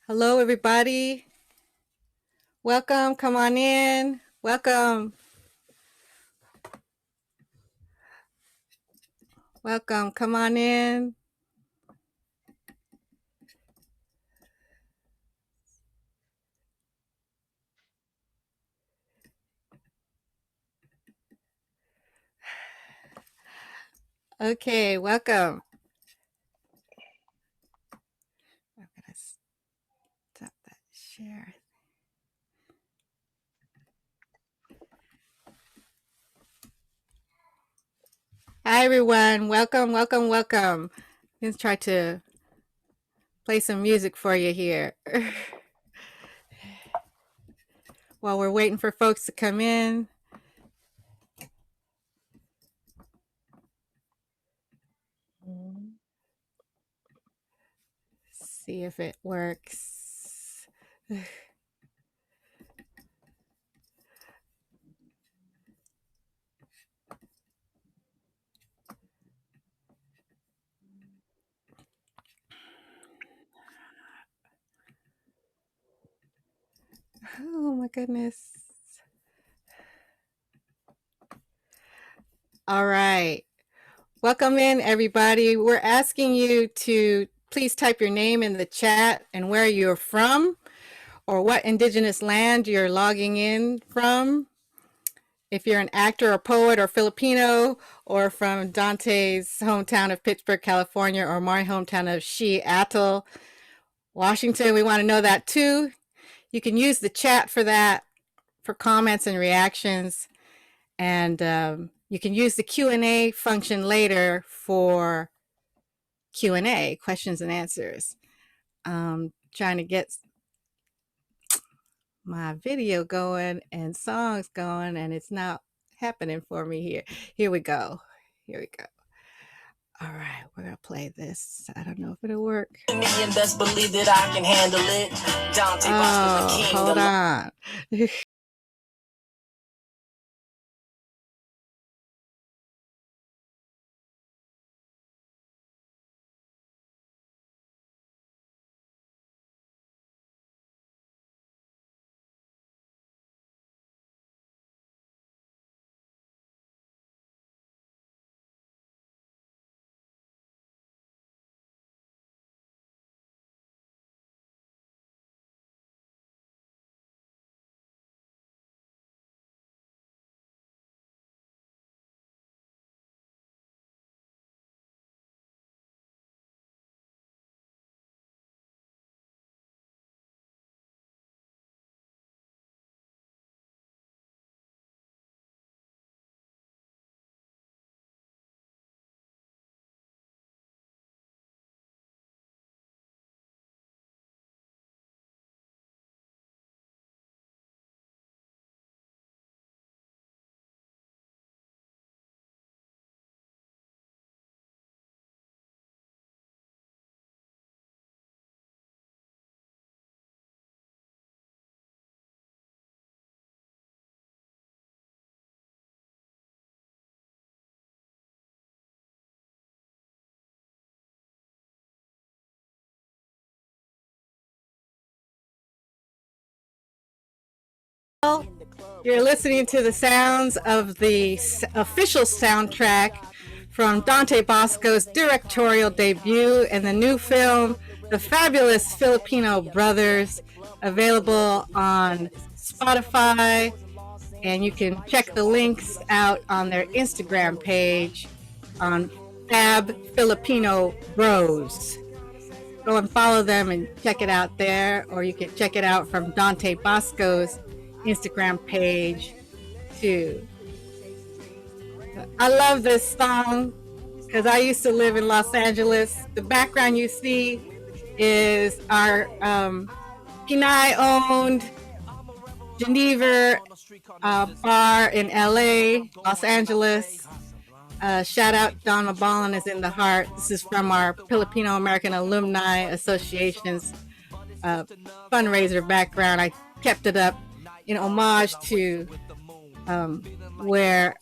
Hello, everybody. Welcome. Come on in. Welcome. Welcome. Come on in. Okay, welcome. I'm going to stop that share. Hi, everyone. Welcome, welcome, welcome. Let's try to play some music for you here while we're waiting for folks to come in. See if it works. Oh, my goodness. All right. Welcome in, everybody. We're asking you to please type your name in the chat and where you're from or what indigenous land you're logging in from. If you're an actor or poet or Filipino or from Dante's hometown of Pittsburgh, California, or my hometown of Seattle, Washington, we want to know that too. You can use the chat for that, for comments and reactions. And you can use the Q&A function later for Q&A, questions and answers. Trying to get my video going and songs going, and it's not happening for me here. Here we go. Here we go. All right, we're gonna play this. I don't know if it'll work. And best believe that I can handle it. Dante Basco, the king. Hold on. You're listening to the sounds of the official soundtrack from Dante Basco's directorial debut and the new film, The Fabulous Filipino Brothers, available on Spotify. And you can check the links out on their Instagram page on Fab Filipino Bros. Go and follow them and check it out there, or you can check it out from Dante Basco's Instagram page too. I love this song because I used to live in Los Angeles. The background you see is our Pinay-owned Geneva bar in LA, Los Angeles. Shout out Don Mabalan is in the heart. This is from our Filipino American Alumni Association's fundraiser background. I kept it up in homage to where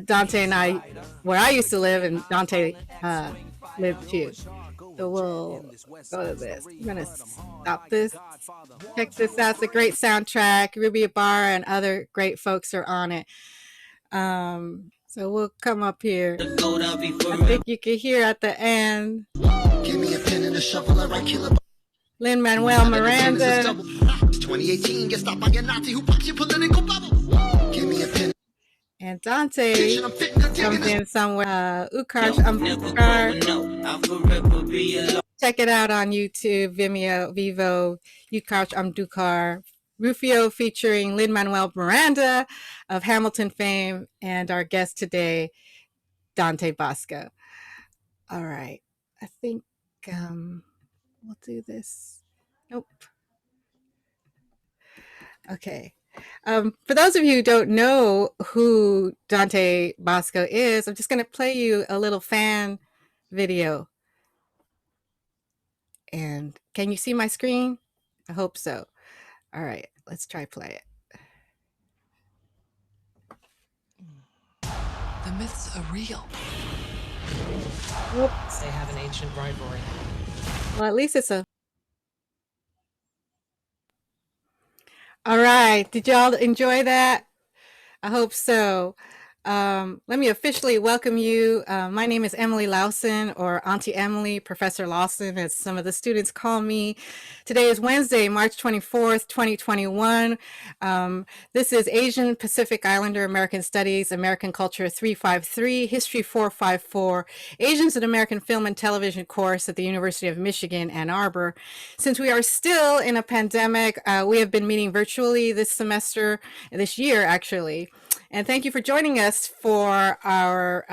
Dante and where I used to live, and Dante lived too. So we'll go to this. I'm gonna stop this. Check this out. It's a great soundtrack. Ruby Ibarra and other great folks are on it. So we'll come up here. I think you can hear at the end. Give me a pen and a shovel, I write killer. Lin-Manuel Miranda. 2018, get stopped by a Nazi who pops your political bubble. Give me a pen. And Dante comes in somewhere. Ukarsh Amdukar. Check it out on YouTube, Vimeo, Vivo, Ukarsh Amdukar. Rufio featuring Lin-Manuel Miranda of Hamilton fame, and our guest today, Dante Basco. All right. I think we'll do this. Nope. Okay. For those of you who don't know who Dante Basco is, I'm just going to play you a little fan video. And can you see my screen? I hope so. All right, let's try play it. The myths are real. Whoops. They have an ancient rivalry. Well, at least it's a... All right, did y'all enjoy that? I hope so. Let me officially welcome you. My name is Emily Lawson, or Auntie Emily, Professor Lawson, as some of the students call me. Today is Wednesday, March 24th, 2021. This is Asian Pacific Islander American Studies, American Culture 353, History 454, Asians in American Film and Television course at the University of Michigan, Ann Arbor. Since we are still in a pandemic, we have been meeting virtually this year actually. And thank you for joining us for our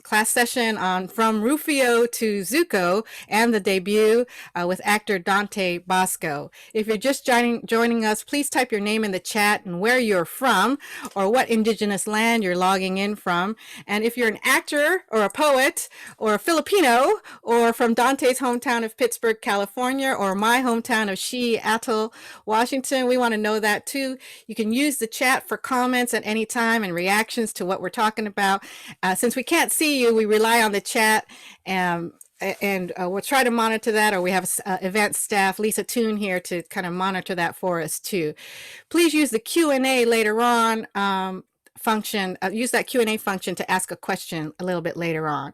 class session on From Rufio to Zuko and the debut with actor Dante Basco. If you're just joining us, please type your name in the chat and where you're from or what indigenous land you're logging in from. And if you're an actor or a poet or a Filipino or from Dante's hometown of Pittsburgh, California, or my hometown of Seattle, Washington, we want to know that too. You can use the chat for comments at any time and reactions to what we're talking about. Since we can't see you, we rely on the chat, and we'll try to monitor that, or we have event staff, Lisa Toon here, to kind of monitor that for us too. Please use the Q&A later on function, use that Q&A function to ask a question a little bit later on.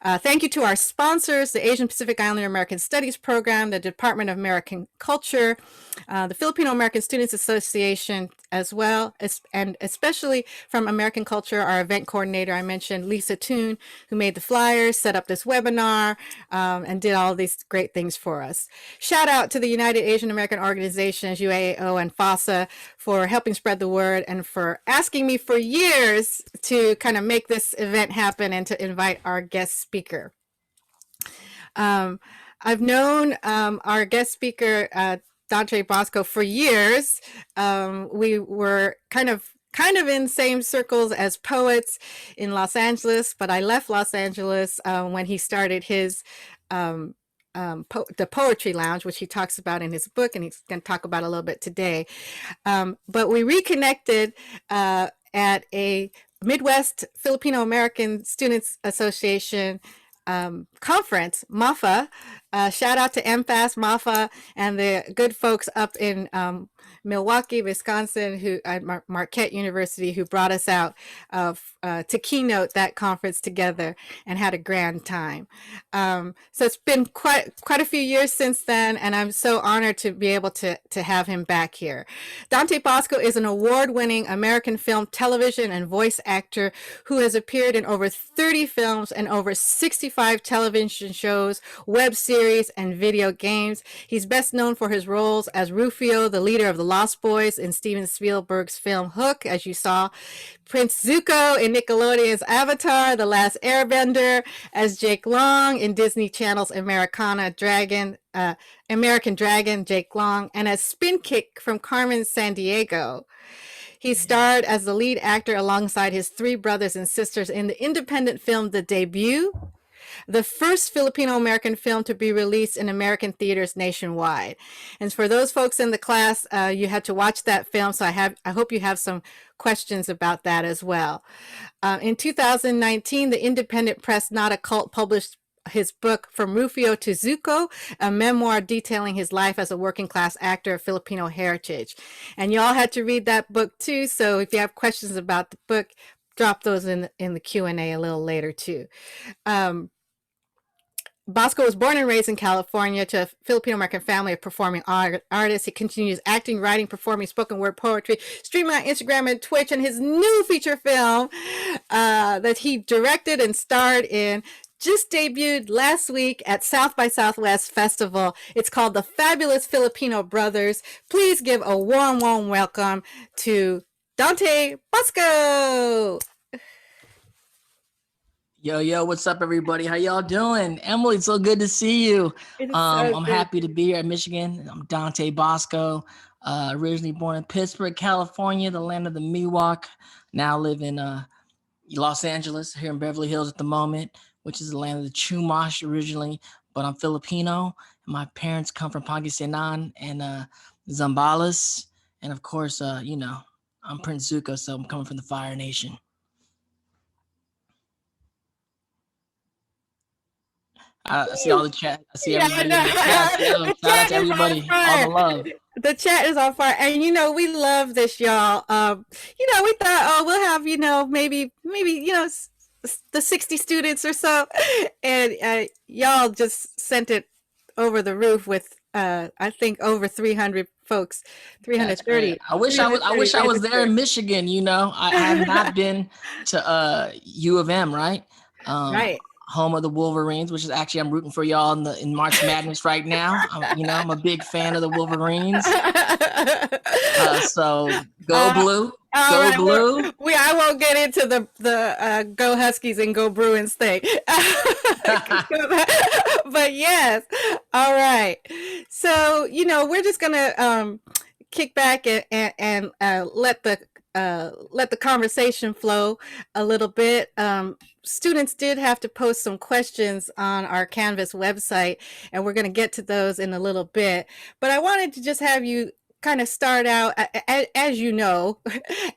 Thank you to our sponsors, the Asian Pacific Islander American Studies Program, the Department of American Culture, the Filipino American Students Association as well, and especially from American Culture, our event coordinator, I mentioned, Lisa Toon, who made the flyers, set up this webinar, and did all these great things for us. Shout out to the United Asian American Organizations, UAAO and FASA, for helping spread the word and for asking me for years to kind of make this event happen and to invite our guest speaker. I've known our guest speaker, Dante Basco, for years. We were kind of in same circles as poets in Los Angeles, but I left Los Angeles when he started his the Poetry Lounge, which he talks about in his book, and he's going to talk about a little bit today. But we reconnected at a Midwest Filipino American Students Association conference, MAFA. Shout out to MFAS, MAFA, and the good folks up in Milwaukee, Wisconsin, who at Marquette University, who brought us out to keynote that conference together and had a grand time. So it's been quite a few years since then, and I'm so honored to be able to have him back here. Dante Basco is an award-winning American film, television, and voice actor who has appeared in over 30 films and over 65 television shows, web series, and video games. He's best known for his roles as Rufio, the leader of the Lost Boys in Steven Spielberg's film Hook, as you saw, Prince Zuko in Nickelodeon's Avatar the Last Airbender, as Jake Long in Disney Channel's American Dragon, Jake Long, and as Spin Kick from Carmen Sandiego. He starred as the lead actor alongside his three brothers and sisters in the independent film The Debut, the first Filipino-American film to be released in American theaters nationwide. And for those folks in the class, you had to watch that film, so I hope you have some questions about that as well. In 2019, the independent press Not a Cult published his book From Rufio to Zuko, a memoir detailing his life as a working class actor of Filipino heritage. And y'all had to read that book too. So if you have questions about the book, drop those in the Q&A a little later too. Um, Basco was born and raised in California to a Filipino American family of performing artists. He continues acting, writing, performing spoken word poetry, streaming on Instagram and Twitch, and his new feature film that he directed and starred in just debuted last week at South by Southwest Festival. It's called The Fabulous Filipino Brothers. Please give a warm, warm welcome to Dante Basco. Yo, what's up, everybody? How y'all doing? Emily, so good to see you. I'm happy to be here in Michigan. I'm Dante Basco, originally born in Pittsburgh, California, the land of the Miwok. Now live in Los Angeles, here in Beverly Hills at the moment, which is the land of the Chumash originally, but I'm Filipino. And my parents come from Pangasinan and Zambales. And of course, I'm Prince Zuko, so I'm coming from the Fire Nation. I see all the chat. I see everybody in the chat. Shout out to everybody. All the love. The chat is on fire. And, we love this, y'all. We thought, we'll have, maybe, the 60 students or so. And y'all just sent it over the roof with, I think, over 300 folks, 330. I wish I was there in Michigan. I have not been to U of M, right? Right. Home of the Wolverines, which is actually I'm rooting for y'all in March Madness right now. I'm a big fan of the Wolverines. So go blue, go right, blue. I won't get into the go Huskies and go Bruins thing. But yes, all right. So we're just gonna kick back and let the conversation flow a little bit. Students did have to post some questions on our Canvas website, and we're going to get to those in a little bit. But I wanted to just have you kind of start out, as you know,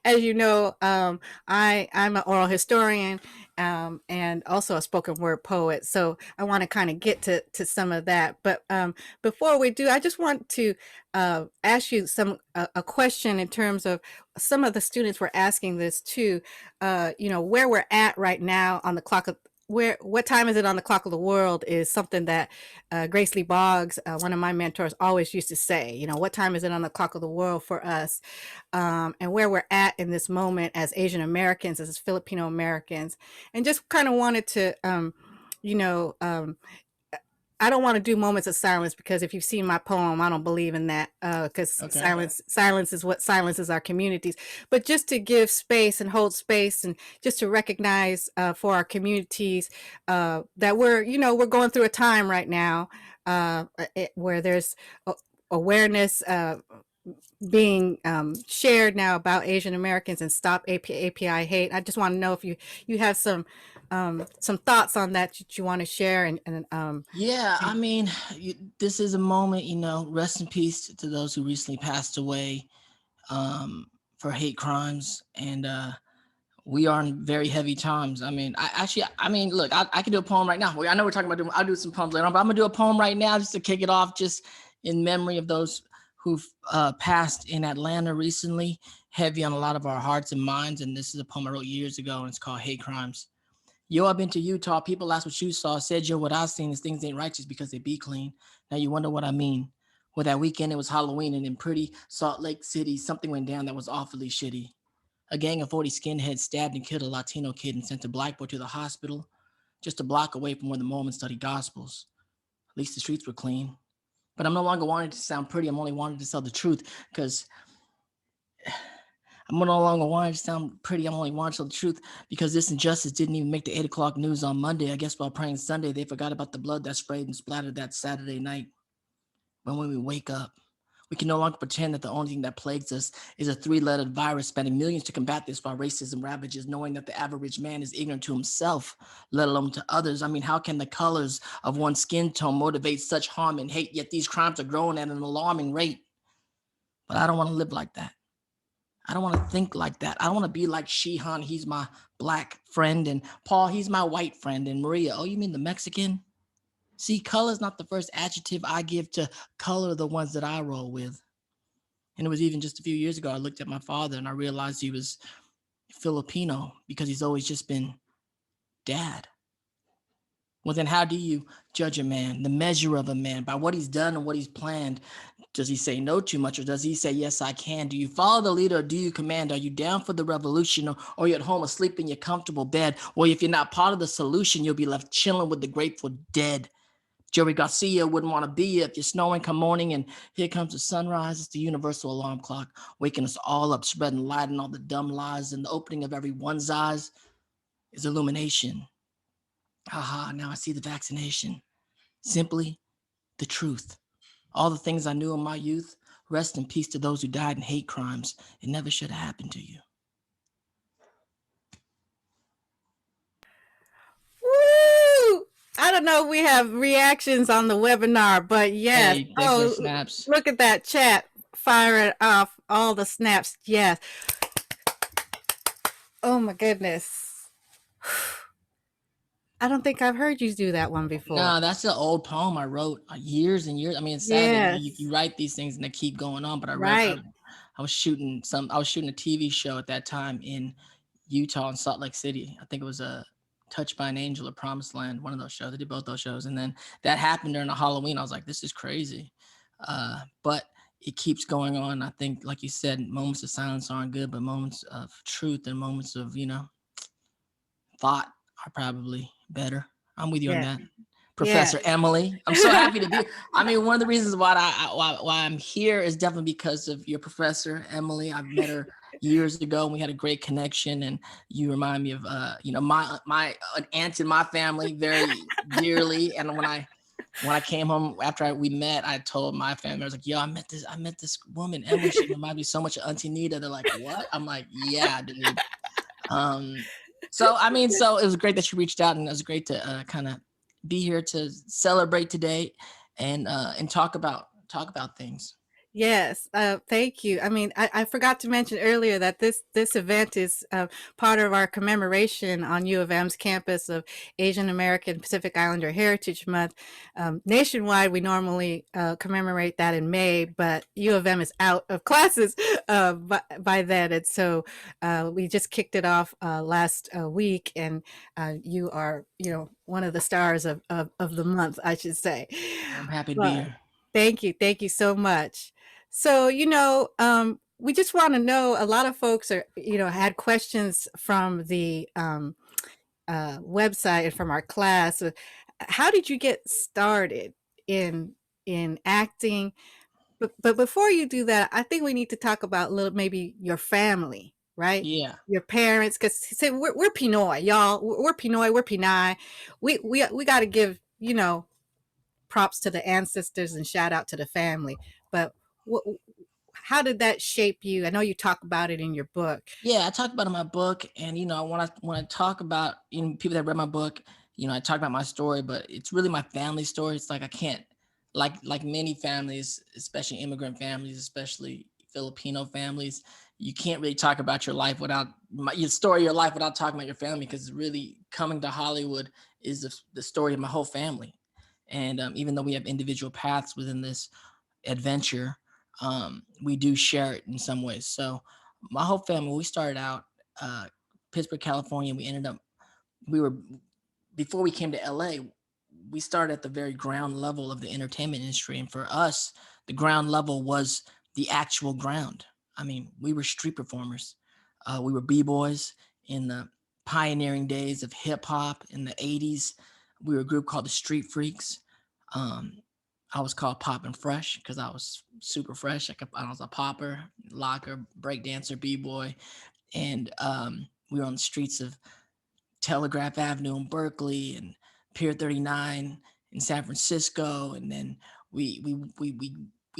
I'm an oral historian and also a spoken word poet. So I want to kind of get to some of that. But before we do, I just want to ask you a question in terms of some of the students were asking this too. Where we're at right now on the clock of what time is it on the clock of the world is something that Grace Lee Boggs, one of my mentors, always used to say. What time is it on the clock of the world for us, and where we're at in this moment as Asian Americans, as Filipino Americans, and just kind of wanted to, I don't want to do moments of silence because if you've seen my poem, I don't believe in that because silence is what silences our communities. But just to give space and hold space and just to recognize for our communities that we're going through a time right now where there's awareness being shared now about Asian Americans and stop API hate. I just want to know if you have some thoughts on that you want to share this is a moment, rest in peace to those who recently passed away for hate crimes, and we are in very heavy times. I can do a poem right now. I know we're talking about I'll do some poems later on, but I'm gonna do a poem right now just to kick it off, just in memory of those who've passed in Atlanta recently, heavy on a lot of our hearts and minds. And this is a poem I wrote years ago, and it's called Hate Crimes. Yo, I've been to Utah. People asked what you saw. Said, yo, what I seen is things ain't righteous because they be clean. Now you wonder what I mean. Well, that weekend it was Halloween, and in pretty Salt Lake City, something went down that was awfully shitty. A gang of 40 skinheads stabbed and killed a Latino kid and sent a black boy to the hospital, just a block away from where the Mormons study gospels. At least the streets were clean. But I'm no longer wanting to sound pretty. I'm only wanting to tell the truth, because I'm no longer wanting to sound pretty. I'm only wanting to tell the truth because this injustice didn't even make the 8 o'clock news on Monday. I guess while praying Sunday, they forgot about the blood that sprayed and splattered that Saturday night. But when we wake up, we can no longer pretend that the only thing that plagues us is a 3-lettered virus spending millions to combat this while racism ravages, knowing that the average man is ignorant to himself, let alone to others. I mean, how can the colors of one's skin tone motivate such harm and hate, yet these crimes are growing at an alarming rate? But I don't want to live like that. I don't want to think like that. I don't want to be like Shihan, he's my black friend, and Paul, he's my white friend, and Maria, oh, you mean the Mexican? See, color is not the first adjective I give to color the ones that I roll with. And it was even just a few years ago, I looked at my father and I realized he was Filipino because he's always just been dad. Well, then how do you judge a man, the measure of a man, by what he's done and what he's planned? Does he say no too much, or does he say, yes, I can? Do you follow the leader, or do you command? Are you down for the revolution, or are you at home asleep in your comfortable bed? Or if you're not part of the solution, you'll be left chilling with the Grateful Dead. Joey Garcia wouldn't want to be you if you're snowing come morning and here comes the sunrise. It's the universal alarm clock, waking us all up, spreading light on all the dumb lies, and the opening of every one's eyes is illumination. Haha, now I see the vaccination. Simply the truth. All the things I knew in my youth, rest in peace to those who died in hate crimes. It never should have happened to you. Woo! I don't know if we have reactions on the webinar, but yes. Hey, thanks for the snaps. Look at that chat. Firing off all the snaps. Yes. Oh my goodness. I don't think I've heard you do that one before. No, that's an old poem I wrote years and years. I mean, it's sad that you write these things and they keep going on, but I was shooting a TV show at that time in Utah and Salt Lake City. I think it was a Touched by an Angel or Promised Land, one of those shows. I did both those shows. And then that happened during a Halloween. I was like, this is crazy. But it keeps going on. I think, like you said, moments of silence aren't good, but moments of truth and moments of, thought are probably better. I'm with you on that. Professor Emily, I'm so happy to be. I mean, one of the reasons why I'm here is definitely because of your professor, Emily. I've met her years ago and we had a great connection, and you remind me of my an aunt in my family very dearly. And when I came home after we met, I told my family, I was like, yo, I met this woman, Emily. She reminds me so much of Auntie Nita. They're like, what? I'm like, yeah, dude. So it was great that you reached out, and it was great to kind of be here to celebrate today and talk about things. Yes, thank you. I mean, I forgot to mention earlier that this event is part of our commemoration on U of M's campus of Asian American Pacific Islander Heritage Month. Nationwide, we normally commemorate that in May, but U of M is out of classes by then, and so we just kicked it off last week, and you are, one of the stars of the month, I should say. I'm happy to be here. Thank you so much. So, we just want to know, a lot of folks had questions from the website and from our class. How did you get started in acting? But before you do that, I think we need to talk about maybe your family, right? Yeah. Your parents, because we're Pinoy, y'all. We're Pinoy, we're Pinay. We got to give, props to the ancestors and shout out to the family. But how did that shape you? I know you talk about it in your book. Yeah, I talk about it in my book, and when I talk about people that read my book, I talk about my story, but it's really my family story. It's like I can't, like many families, especially immigrant families, especially Filipino families, you can't really talk about your life without your life without talking about your family, because really coming to Hollywood is the story of my whole family. And even though we have individual paths within this adventure, we do share it in some ways. So my whole family, we started out Pittsburgh, California. Before we came to LA, we started at the very ground level of the entertainment industry. And for us, the ground level was the actual ground. I mean, we were street performers. We were B-boys in the pioneering days of hip hop in the 80s. We were a group called the Street Freaks. I was called Pop and Fresh because I was super fresh. I was a popper, locker, breakdancer, b-boy. And we were on the streets of Telegraph Avenue in Berkeley and Pier 39 in San Francisco. And then we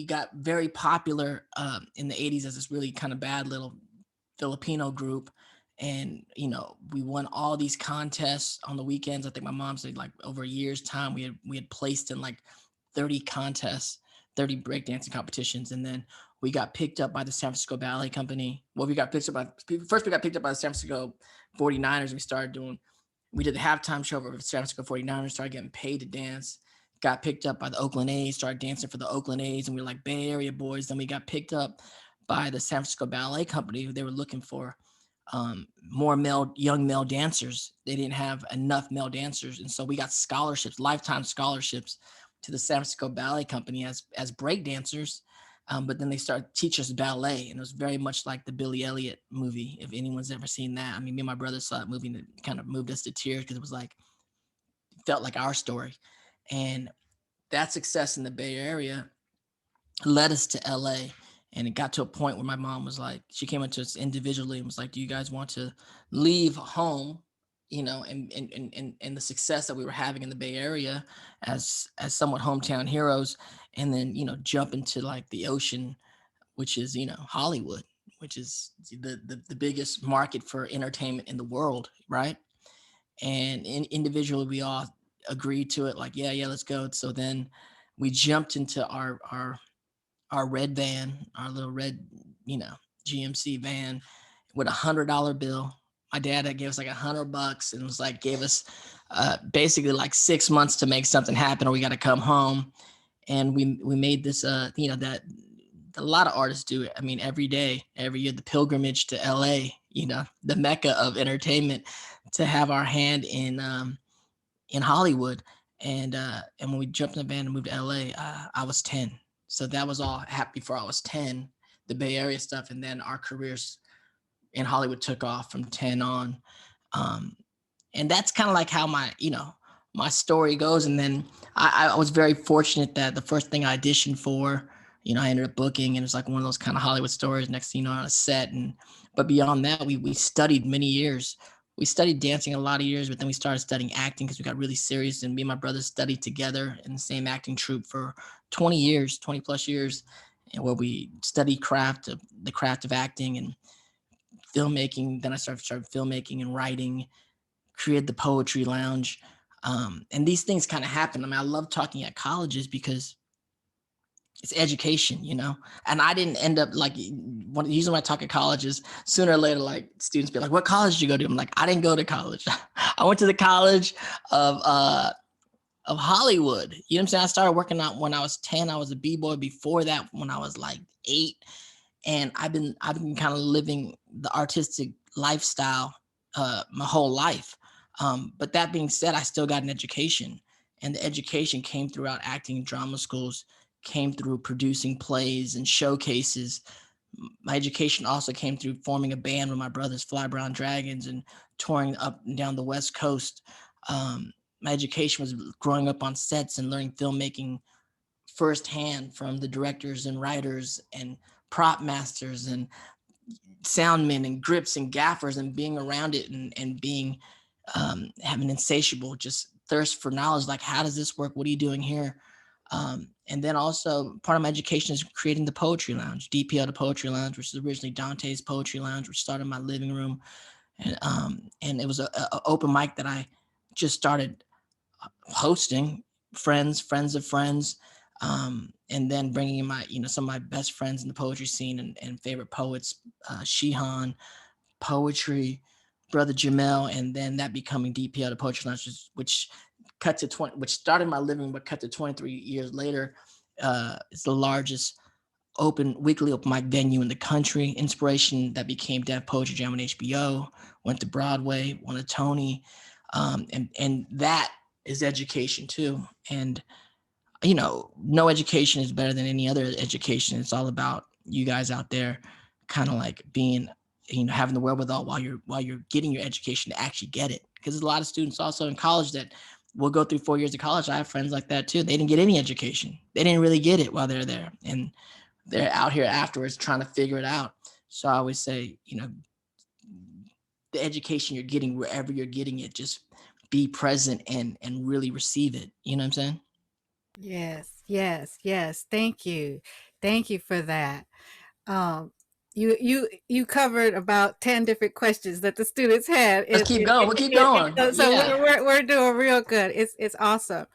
got very popular in the 80s as this really kind of bad little Filipino group. And, we won all these contests on the weekends. I think my mom said like over a year's time, we had placed in like 30 contests, 30 breakdancing competitions. And then we got picked up by the San Francisco Ballet Company. Well, we got picked up by the San Francisco 49ers. We did the halftime show for the San Francisco 49ers, started getting paid to dance. got picked up by the Oakland A's, started dancing for the Oakland A's, and we were like Bay Area boys. Then we got picked up by the San Francisco Ballet Company. They were looking for more young male dancers. They didn't have enough male dancers, and so we got scholarships, lifetime scholarships, to the San Francisco Ballet Company as break dancers. But then they started to teach us ballet, and it was very much like the Billy Elliot movie. If anyone's ever seen that, I mean, me and my brother saw that movie, and it kind of moved us to tears because it was like, felt like our story. And that success in the Bay Area led us to LA. And it got to a point where my mom was like, she came into us individually and was like, do you guys want to leave home, and the success that we were having in the Bay Area as somewhat hometown heroes, and then, jump into like the ocean, which is, Hollywood, which is the biggest market for entertainment in the world, right? And individually, we all agreed to it, like, yeah, let's go. So then we jumped into our red van, our little red, GMC van, with $100 bill. My dad had gave us like $100 and was like, gave us basically like 6 months to make something happen, or we got to come home. And we made this, that a lot of artists do it. I mean, every day, every year, the pilgrimage to LA, the mecca of entertainment, to have our hand in Hollywood. And when we jumped in the van and moved to LA, I was 10. So that was all happened before I was 10, the Bay Area stuff. And then our careers in Hollywood took off from 10 on. And that's kind of like how my story goes. And then I was very fortunate that the first thing I auditioned for, I ended up booking, and it was like one of those kind of Hollywood stories, next thing you know, on a set. But beyond that, we studied many years. We studied dancing a lot of years, but then we started studying acting because we got really serious. And me and my brother studied together in the same acting troupe for 20 plus years, and where we studied the craft of acting and filmmaking. Then I started filmmaking and writing, created the Poetry Lounge. And these things kind of happen. I mean, I love talking at colleges because it's education, and I didn't end up like, usually when I talk at colleges, sooner or later, like, students be like, what college did you go to? I'm like, I didn't go to college. I went to the college of Hollywood. You know what I'm saying? I started working out when I was 10. I was a B-boy before that, when I was like 8. And I've been kind of living the artistic lifestyle my whole life. But that being said, I still got an education, and the education came throughout acting and drama schools, came through producing plays and showcases. My education also came through forming a band with my brothers, Fly Brown Dragons, and touring up and down the West Coast. My education was growing up on sets and learning filmmaking firsthand from the directors and writers and prop masters and soundmen and grips and gaffers, and being around it, and being having insatiable just thirst for knowledge. Like, how does this work? What are you doing here? And then also part of my education is creating the Poetry Lounge, DPL, the Poetry Lounge, which is originally Dante's Poetry Lounge, which started in my living room. And it was a open mic that I just started hosting, friends of friends, and then bringing in my, some of my best friends in the poetry scene and favorite poets, Shihan, poetry, brother Jamel, and then that becoming DPL, the Poetry Lounge, which started in my living room, but cut to 23 years later. It's the largest weekly open mic venue in the country. Inspiration that became Def Poetry Jam on HBO, went to Broadway, won a Tony, and that is education too. And no education is better than any other education. It's all about you guys out there, kind of like being, having the wherewithal while you're getting your education to actually get it. Because there's a lot of students also in college that will go through 4 years of college. I have friends like that too. They didn't get any education. They didn't really get it while they're there, and they're out here afterwards trying to figure it out. So I always say, the education you're getting, wherever you're getting it, just be present and really receive it. You know what I'm saying? Yes. Thank you. Thank you for that. Um, you covered about 10 different questions that the students had. Let's keep going. We'll keep going. So Yeah. we're doing real good. It's awesome.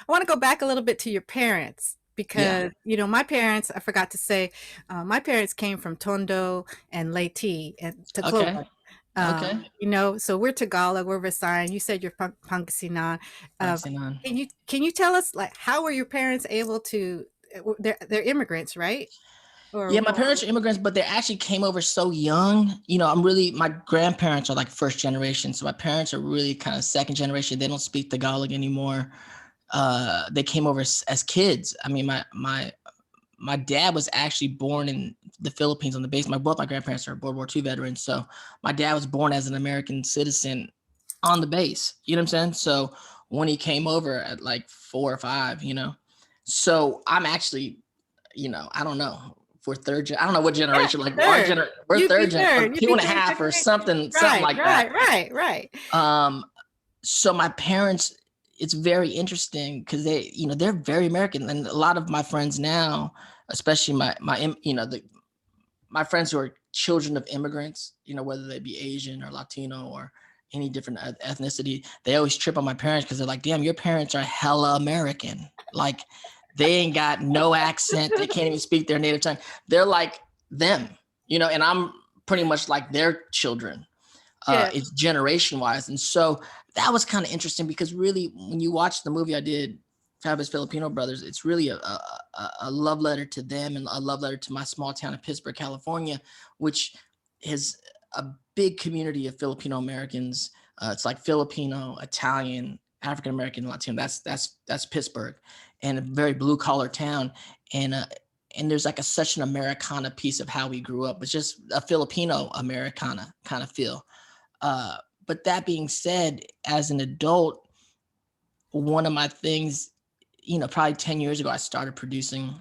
I want to go back a little bit to your parents, because my parents, I forgot to say, my parents came from Tondo and Leyte and Tacloban. Okay. Okay. So we're Tagalog, we're Visayan. You said you're Pangasinan. Uh, Pangasinan. can you tell us, like, how were your parents able to? They're immigrants, right? Yeah, Or my parents are immigrants, but they actually came over so young. My grandparents are like first generation. So my parents are really kind of second generation. They don't speak Tagalog anymore. They came over as kids. I mean, my dad was actually born in the Philippines on the base. Both my grandparents are World War II veterans. So my dad was born as an American citizen on the base. You know what I'm saying? So when he came over at like 4 or 5, so I'm actually, I don't know. We're I don't know what yeah, generation, like third. we're You'd be third gen, or third. You'd two be and a third half or generation. something Right, like that. right. Um, so my parents, it's very interesting because they're very American, and a lot of my friends now, especially my friends who are children of immigrants, whether they be Asian or Latino or any different ethnicity, they always trip on my parents because they're like, damn, your parents are hella American. Like they ain't got no accent. They can't even speak their native tongue. They're like them, and I'm pretty much like their children. Yeah. It's generation wise. And so that was kind of interesting because really when you watch the movie I did, Fabulous Filipino Brothers, it's really a love letter to them and a love letter to my small town of Pittsburgh, California, which is a big community of Filipino Americans. It's like Filipino, Italian, African American, Latino. That's Pittsburgh, and a very blue collar town. And there's like such an Americana piece of how we grew up. It's just a Filipino Americana kind of feel. But that being said, as an adult, one of my things, probably 10 years ago, I started producing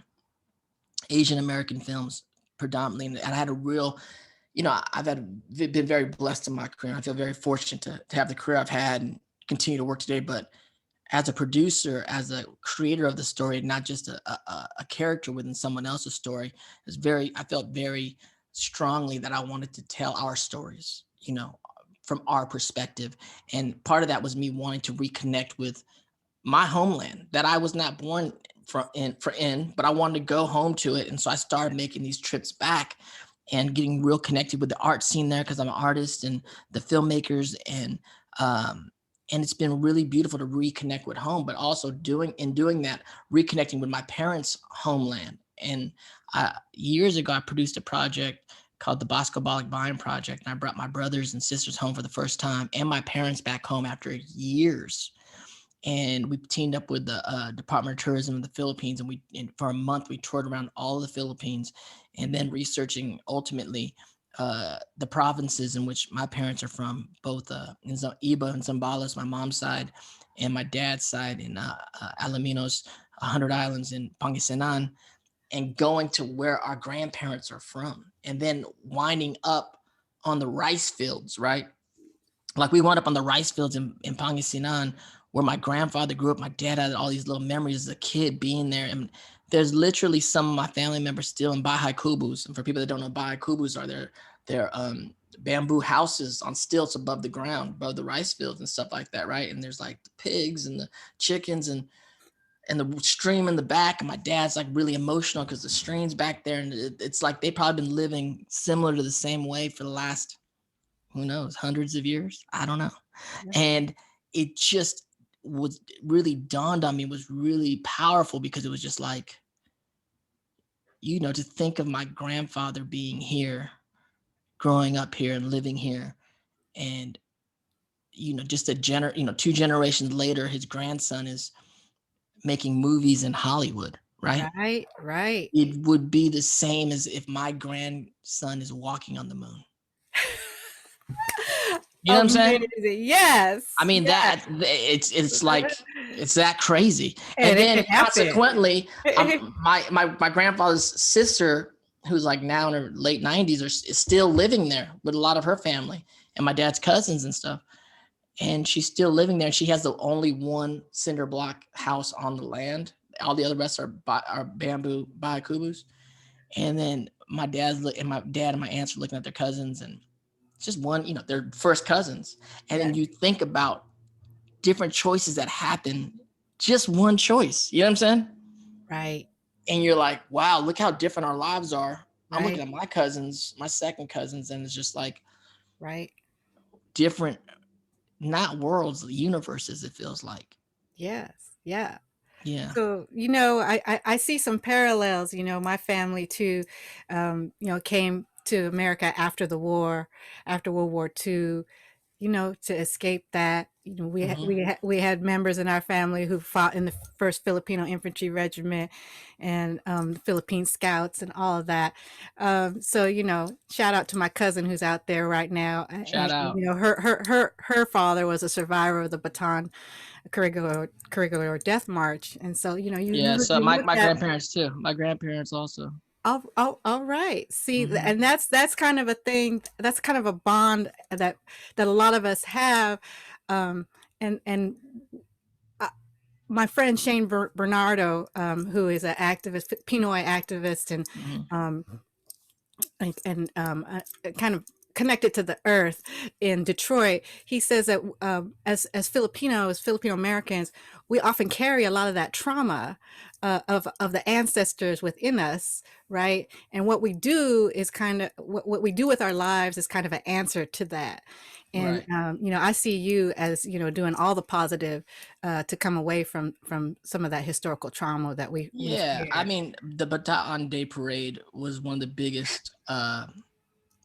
Asian American films predominantly. And I had a real, been very blessed in my career. I feel very fortunate to have the career I've had and continue to work today. But as a producer, as a creator of the story, not just a character within someone else's story, I felt very strongly that I wanted to tell our stories, from our perspective. And part of that was me wanting to reconnect with my homeland that I was not born but I wanted to go home to it. And so I started making these trips back and getting real connected with the art scene there because I'm an artist and the filmmakers and it's been really beautiful to reconnect with home, but also doing that, reconnecting with my parents' homeland. And years ago, I produced a project called the Basco Bine Project. And I brought my brothers and sisters home for the first time and my parents back home after years. And we teamed up with the Department of Tourism of the Philippines. And for a month, we toured around all of the Philippines and then researching ultimately the provinces in which my parents are from, both in Iba and Zambales, my mom's side, and my dad's side in Alaminos, 100 Islands in Pangasinan, and going to where our grandparents are from, and then winding up on the rice fields, right? Like we wound up on the rice fields in Pangasinan, where my grandfather grew up. My dad had all these little memories as a kid being there. And there's literally some of my family members still in bahay kubus. And for people that don't know, bahay kubus are their bamboo houses on stilts above the ground, above the rice fields and stuff like that, right? And there's like the pigs and the chickens and the stream in the back. And my dad's like really emotional because the stream's back there. And it's like they've probably been living similar to the same way for the last, who knows, hundreds of years. I don't know. Yeah. And it just was really dawned on me, was really powerful because it was just like, to think of my grandfather being here, growing up here and living here. And, just 2 generations later, his grandson is making movies in Hollywood, right? Right. It would be the same as if my grandson is walking on the moon. You know what I'm saying? Yes. I mean, yes. that it's like, it's that crazy. And then consequently, my grandfather's sister, who's like now in her late 90s, is still living there with a lot of her family and my dad's cousins and stuff. And she's still living there. She has the only one cinder block house on the land. All the other rest are bamboo bahay-kubus. And then my dad and my aunts are looking at their cousins, and it's just one, they're first cousins. And then you think about different choices that happen, just one choice. You know what I'm saying? Right. And you're like, wow, look how different our lives are. Right. I'm looking at my cousins, my second cousins, and it's just like, right. different, not worlds, universes, it feels like. Yes. Yeah. Yeah. So, I see some parallels. My family too, came to America after the war, after World War II, to escape that. We had members in our family who fought in the first Filipino Infantry Regiment and the Philippine Scouts and all of that. So, shout out to my cousin who's out there right now. Shout And, out. her father was a survivor of the Bataan curricular death march. And so, Yeah. So you my look at. grandparents too. My grandparents also. Oh, all right. See, Mhm. and that's kind of a thing. That's kind of a bond that a lot of us have. Um, and uh, my friend Shane Bernardo, who is an activist, Pinoy activist, Mhm. um, and kind of connected to the earth in Detroit. He says that as Filipinos, Filipino Americans, we often carry a lot of that trauma of the ancestors within us, right? And what we do is kind of what we do with our lives is kind of an answer to that. And Right. I see you as doing all the positive to come away from some of that historical trauma that we've Yeah. I shared. mean, the Bataan Day Parade was one of the biggest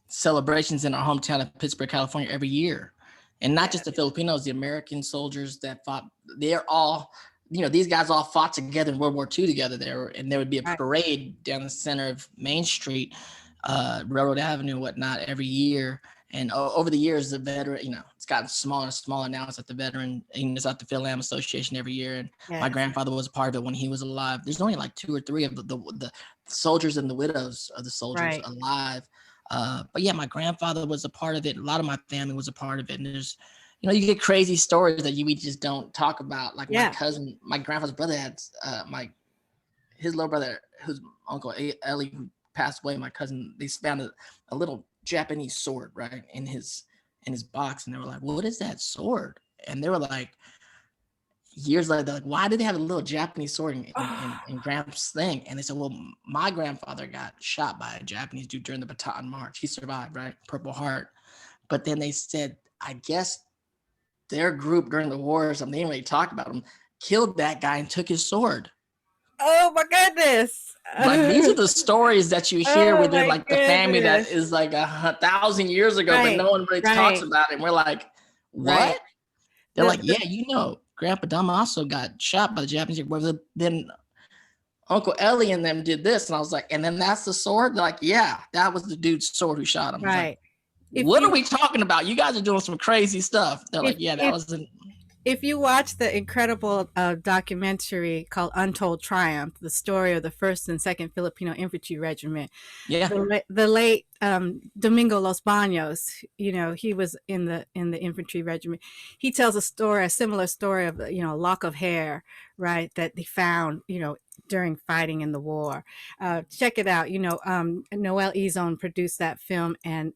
celebrations in our hometown of Pittsburgh, California, every year. And not just the Filipinos, the American soldiers that fought, they're all, these guys all fought together in World War II together there. And there would be a Right. parade down the center of Main Street, Railroad Avenue, and whatnot, every year. And over the years, the veteran, it's gotten smaller and smaller now. It's at the Veteran, it's at the Phil Am Association every year. And my Yes. grandfather was a part of it when he was alive. There's only like 2 or 3 of the soldiers and the widows of the soldiers Right. alive. But yeah, my grandfather was a part of it. A lot of my family was a part of it. And there's, you get crazy stories that we just don't talk about. Like my Yeah. cousin, my grandfather's brother had his little brother, whose uncle Ellie, who passed away. My cousin, they found a little Japanese sword right in his box, and they were like, "What is that sword?" And they were like, years later, they're like, "Why did they have a little Japanese sword in Gramps' thing?" And they said, "Well, my grandfather got shot by a Japanese dude during the Bataan March. He survived, right? Purple Heart." But then they said, I guess their group during the war or something, they didn't really talk about him, killed that guy and took his sword. Oh my goodness. Like, these are the stories that you hear Oh within my like the family that goodness. is like 1,000 years ago, but Right. no one really talks Right. about it. And we're like, what? Right. They're The, like, the, yeah, Grandpa Damaso got shot by the Japanese. Then Uncle Ellie and them did this. And I was like, and then that's the sword? They're like, yeah, that was the dude's sword who shot him. I was like, right. If what are you we talking about? You guys are doing some crazy stuff. They're if like, yeah, that if wasn't. if you watch the incredible documentary called Untold Triumph, the story of the First and Second Filipino Infantry Regiment, Yeah. the late Domingo Los Baños, he was in the infantry regiment. He tells a similar story of a lock of hair, right, that they found, during fighting in the war. Check it out. Noel Ezone produced that film, and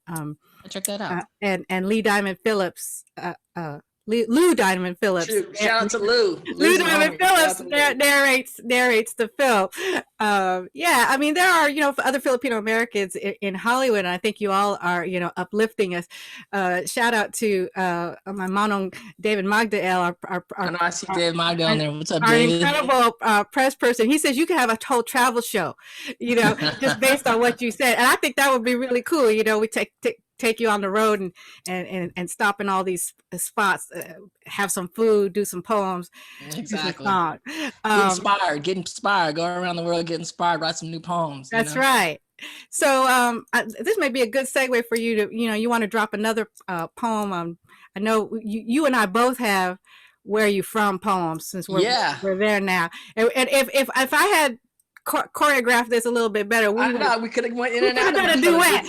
Check that out. and Lee Diamond Phillips. Lou Diamond Phillips. True. Shout out to Lou. Lou Diamond Phillips narrates the film. Yeah, I mean, there are other Filipino Americans in Hollywood, and I think you all are uplifting us. Shout out to my manong David Magdael, I know I see David Magda on there. What's up, our David? incredible press person. He says you can have a whole travel show, just based on what you said, and I think that would be really cool. We take you on the road and stop in all these spots, have some food, do some poems, Exactly. do some songs. Get inspired, go around the world, get inspired, write some new poems. That's right. So this may be a good segue for you to, you want to drop another poem. I know you and I both have Where Are You From poems, since we're there now. And if I had choreograph this a little bit better, we could have went in and out of a duet.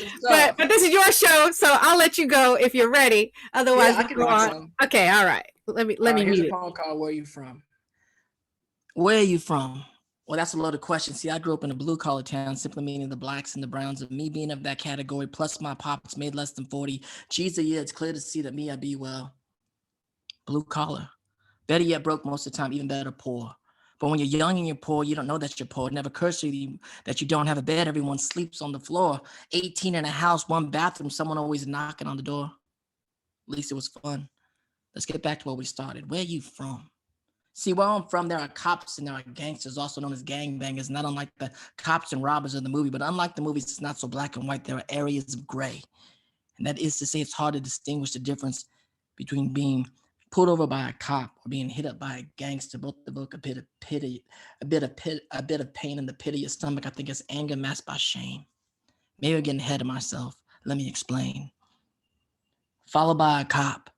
But this is your show, so I'll let you go if you're ready. Otherwise, I can rock some. Okay, all right. Let me here's mute a poem called Where Are You From? Where are you from? Well, that's a loaded question. See, I grew up in a blue-collar town, simply meaning the blacks and the browns, of me being of that category, plus my pops made less than 40. Geez, yeah, it's clear to see that me, I be, well, blue-collar. Better yet, broke most of the time, even better, poor. But when you're young and you're poor, you don't know that you're poor. It never occurs to you that you don't have a bed. Everyone sleeps on the floor. 18 in a house, one bathroom, someone always knocking on the door. At least it was fun. Let's get back to where we started. Where are you from? See, where I'm from, there are cops and there are gangsters, also known as gangbangers, not unlike the cops and robbers of the movie. But unlike the movies, it's not so black and white. There are areas of gray. And that is to say, it's hard to distinguish the difference between being pulled over by a cop or being hit up by a gangster. Both evoke a bit of pity, a bit of pain in the pit of your stomach. I think it's anger masked by shame. Maybe I'm getting ahead of myself. Let me explain. Followed by a cop.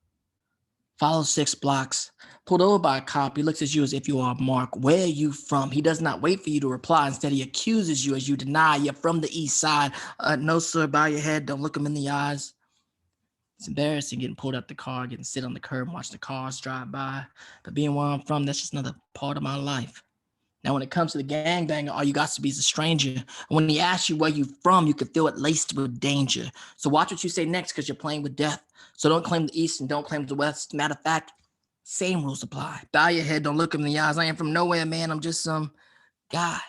Follow 6 blocks. Pulled over by a cop. He looks at you as if you are Mark. Where are you from? He does not wait for you to reply. Instead, he accuses you as you deny you're from the east side. No, sir, bow your head. Don't look him in the eyes. It's embarrassing getting pulled out the car, getting sit on the curb and watch the cars drive by. But being where I'm from, that's just another part of my life. Now, when it comes to the gangbanger, all you got to be is a stranger. And when he asks you where you from, you can feel it laced with danger. So watch what you say next because you're playing with death. So don't claim the East and don't claim the West. Matter of fact, same rules apply. Bow your head, don't look him in the eyes. I ain't from nowhere, man. I'm just some guy.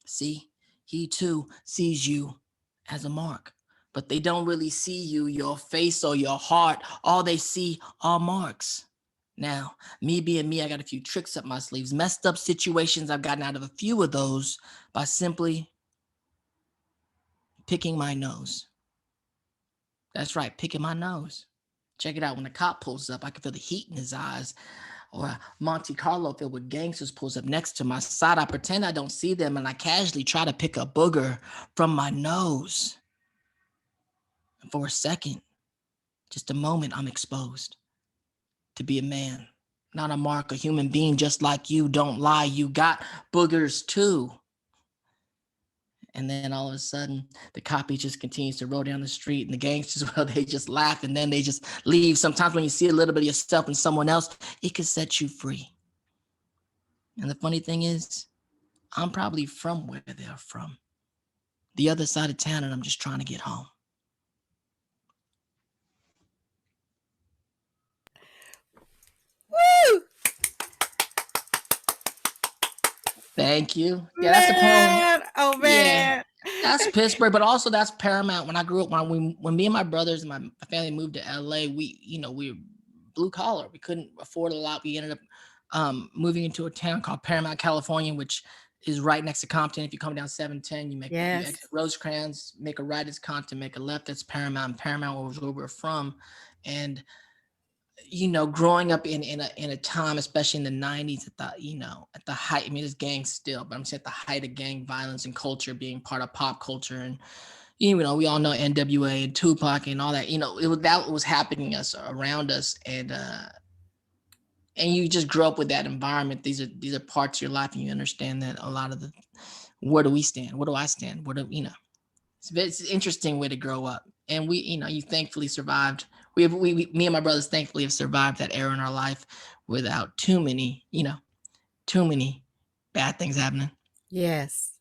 See, he too sees you as a mark. But they don't really see you, your face or your heart. All they see are marks. Now, me being me, I got a few tricks up my sleeves. Messed up situations, I've gotten out of a few of those by simply picking my nose. That's right, picking my nose. Check it out. When a cop pulls up, I can feel the heat in his eyes. Or a Monte Carlo filled with gangsters pulls up next to my side. I pretend I don't see them and I casually try to pick a booger from my nose. And for a second, just a moment, I'm exposed to be a man, not a mark, a human being just like you. Don't lie, you got boogers too. And then all of a sudden, the copy just continues to roll down the street and the gangsters, well, they just laugh and then they just leave. Sometimes when you see a little bit of yourself in someone else, it can set you free. And the funny thing is, I'm probably from where they're from, the other side of town, and I'm just trying to get home. Woo! Thank you. Yeah, that's the poem. Oh man. Yeah, that's Pittsburgh, but also that's Paramount. When I grew up, when me and my brothers and my family moved to LA, we were blue collar. We couldn't afford a lot. We ended up moving into a town called Paramount, California, which is right next to Compton. If you come down 710, you you exit Rosecrans, make a right, it's Compton, make a left, that's Paramount. And Paramount was where we're from. And growing up in a time, especially in the 90s, at the height, I mean, it's gang still, but I'm saying at the height of gang violence and culture being part of pop culture. And, we all know NWA and Tupac and all that, that was happening around us. And you just grow up with that environment. These are parts of your life, and you understand that a lot of where do we stand? Where do I stand? It's an interesting way to grow up. And you thankfully survived. Me and my brothers thankfully have survived that era in our life without too many bad things happening. Yes.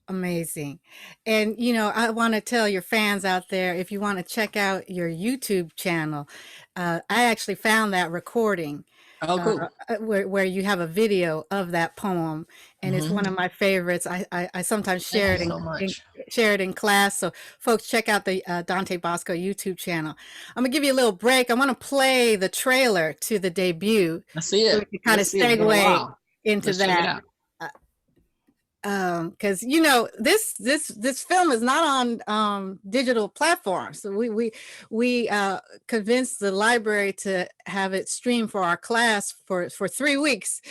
Amazing. And, I want to tell your fans out there, if you want to check out your YouTube channel, I actually found that recording. Oh, cool. Where you have a video of that poem, and it's one of my favorites. I sometimes share it in class. So folks, check out the Dante Basco YouTube channel. I'm gonna give you a little break. I want to play the trailer to the debut. I see it. So we can kind of segue into that. Because this film is not on digital platforms, so we convinced the library to have it streamed for our class for 3 weeks.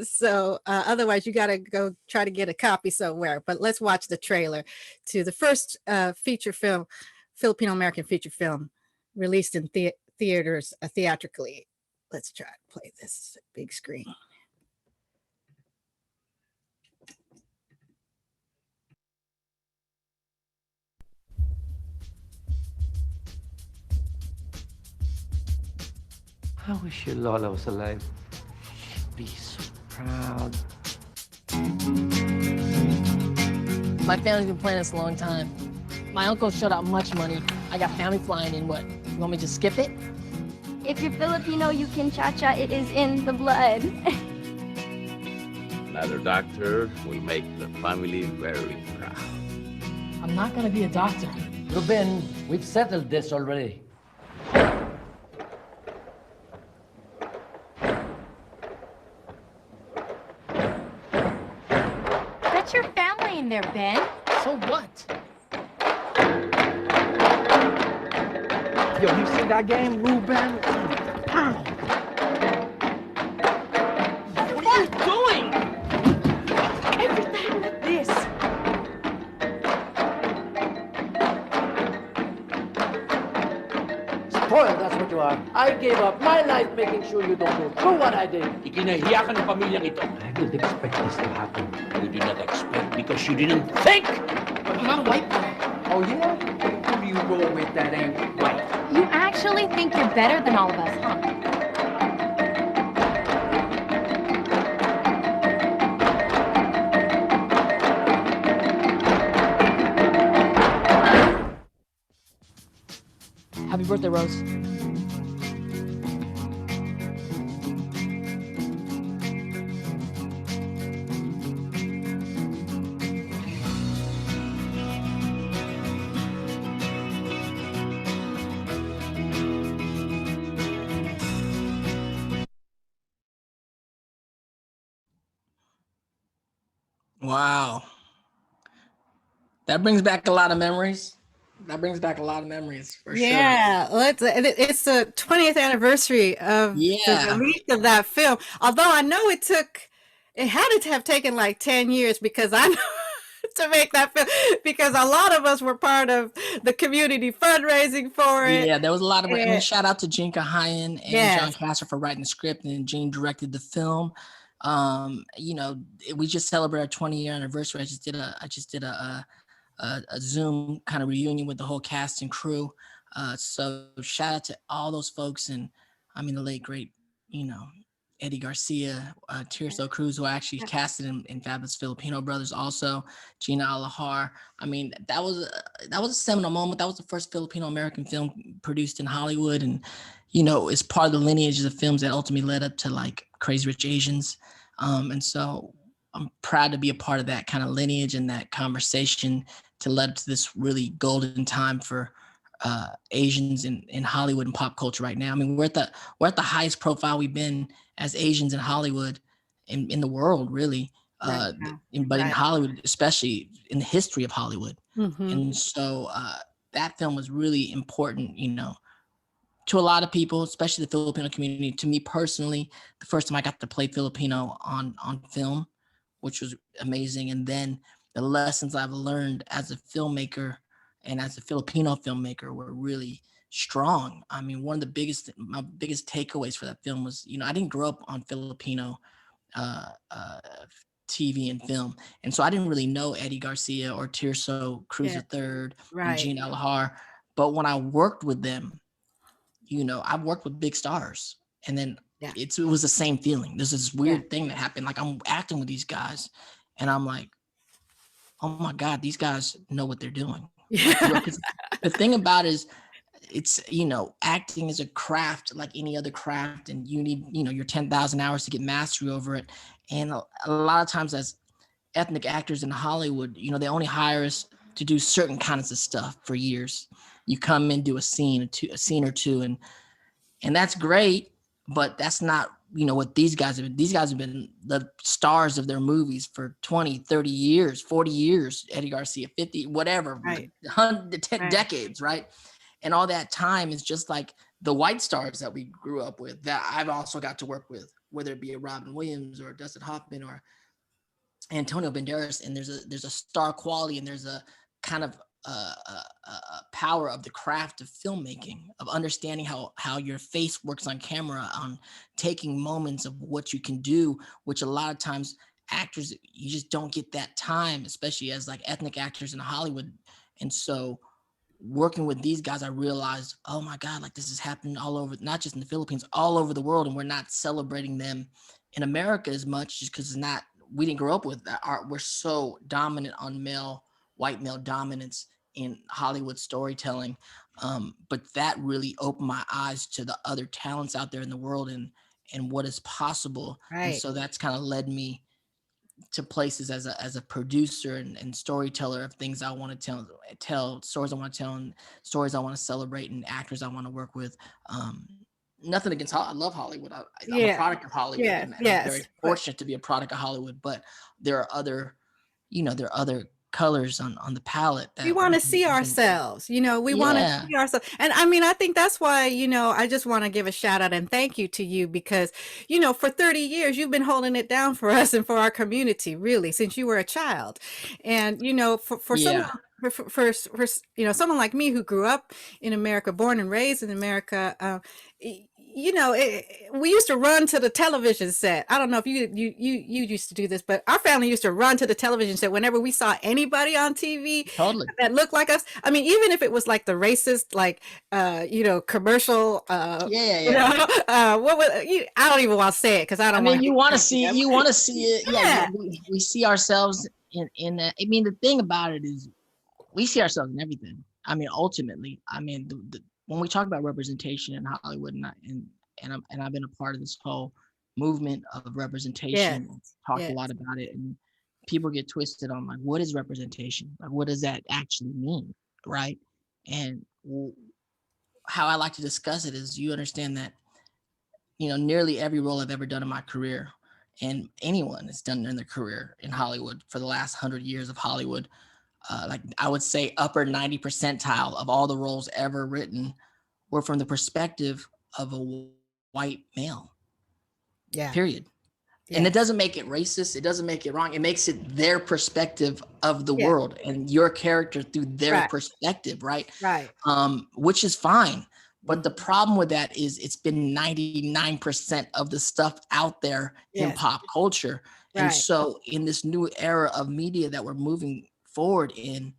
So otherwise you got to go try to get a copy somewhere. But let's watch the trailer to the first feature film, Filipino American feature film, released in theaters theatrically. Let's try to play this big screen. I wish your Lola was alive. She'd be so proud. My family's been planning this a long time. My uncle showed out much money. I got family flying in. What? You want me to skip it? If you're Filipino, you can cha-cha. It is in the blood. Another doctor will make the family very proud. I'm not gonna be a doctor. Ruben, we've settled this already. there, Ben. So what? Yo, you seen that game, Ruben? What are you doing? Everything like this. Spoiled, that's what you are. I gave up my life making sure you don't go through what I did. Ikinahiya ka ng pamilyang ito. I didn't expect this to happen. You did not expect because you didn't think. I'm not a white boy. Oh, yeah? Who do you roll with that ain't white? You actually think you're better than all of us, huh? Happy birthday, Rose. Wow. That brings back a lot of memories. For sure. Yeah, well, it's the 20th anniversary of the release of that film. Although I know it had to have taken like 10 years because I know to make that film, because a lot of us were part of the community fundraising for it. Yeah, there was a lot of. I mean, shout out to Gene Kahayan and John Casser for writing the script, and Gene directed the film. We just celebrated our 20-year anniversary. I just did a Zoom kind of reunion with the whole cast and crew. So shout out to all those folks, and I mean the late great, Eddie Garcia, Tirso Cruz, who I actually casted in Fabulous Filipino Brothers, also Gina Alahar. I mean, that was a seminal moment. That was the first Filipino American film produced in Hollywood, and it's part of the lineage of the films that ultimately led up to like Crazy Rich Asians. And so I'm proud to be a part of that kind of lineage and that conversation to lead up to this really golden time for Asians in Hollywood and pop culture right now. I mean, we're at the highest profile we've been as Asians in Hollywood in the world, really. In Hollywood, especially in the history of Hollywood. Mm-hmm. And so that film was really important, to a lot of people, especially the Filipino community. To me personally, the first time I got to play Filipino on film, which was amazing. And then the lessons I've learned as a filmmaker and as a Filipino filmmaker were really strong. I mean, my biggest takeaways for that film was, I didn't grow up on Filipino TV and film. And so I didn't really know Eddie Garcia or Tirso Cruz III and Gene Alahar. But when I worked with them, I've worked with big stars. And then it was the same feeling. There's this weird thing that happened. Like I'm acting with these guys and I'm like, oh my God, these guys know what they're doing. The thing about it is it's, acting is a craft like any other craft, and you need, your 10,000 hours to get mastery over it. And a lot of times as ethnic actors in Hollywood, they only hire us to do certain kinds of stuff for years. You come in, do a scene or two, and that's great, but that's not, what these guys have been. These guys have been the stars of their movies for 20, 30 years, 40 years, Eddie Garcia, 50, whatever, 10 decades, right? And all that time is just like the white stars that we grew up with that I've also got to work with, whether it be a Robin Williams or Dustin Hoffman or Antonio Banderas. And there's a star quality, and there's a kind of power of the craft of filmmaking, of understanding how your face works on camera, on taking moments of what you can do, which a lot of times actors, you just don't get that time, especially as like ethnic actors in Hollywood. And so working with these guys, I realized, oh my God, like this is happening all over, not just in the Philippines, all over the world. And we're not celebrating them in America as much just because we didn't grow up with that art. We're so dominant on white male dominance in Hollywood storytelling. But that really opened my eyes to the other talents out there in the world and what is possible. Right. And so that's kind of led me to places as a producer and storyteller of things I want to tell stories I want to tell, and stories I want to celebrate, and actors I want to work with. Nothing against I love Hollywood. I'm a product of Hollywood, and I'm very fortunate to be a product of Hollywood. But there are other, there are other colors on the palette. We want to see ourselves, we want to see ourselves. And I mean, I think that's why, I just want to give a shout out and thank you to you because, for 30 years, you've been holding it down for us and for our community, really, since you were a child. And, for someone, for someone like me who grew up in America, born and raised in America, we used to run to the television set. I don't know if you used to do this, but our family used to run to the television set whenever we saw anybody on TV that looked like us. I mean, even if it was like the racist, like, commercial, what was, I don't even want to say it because I don't. You want to see it. Yeah, we see ourselves in that. I mean, the thing about it is, we see ourselves in everything. I mean, ultimately, when we talk about representation in Hollywood, and I've been a part of this whole movement of representation, talked a lot about it, and people get twisted on like, what is representation? Like, what does that actually mean, right? And how I like to discuss it is, you understand that, nearly every role I've ever done in my career, and anyone has done in their career in Hollywood for the last 100 years of Hollywood, like I would say upper 90 percentile of all the roles ever written were from the perspective of a white male. Yeah. Period. Yeah. And it doesn't make it racist. It doesn't make it wrong. It makes it their perspective of the world and your character through their perspective, right? Right. Which is fine. But the problem with that is it's been 99% of the stuff out there in pop culture. And so in this new era of media that we're moving forward in,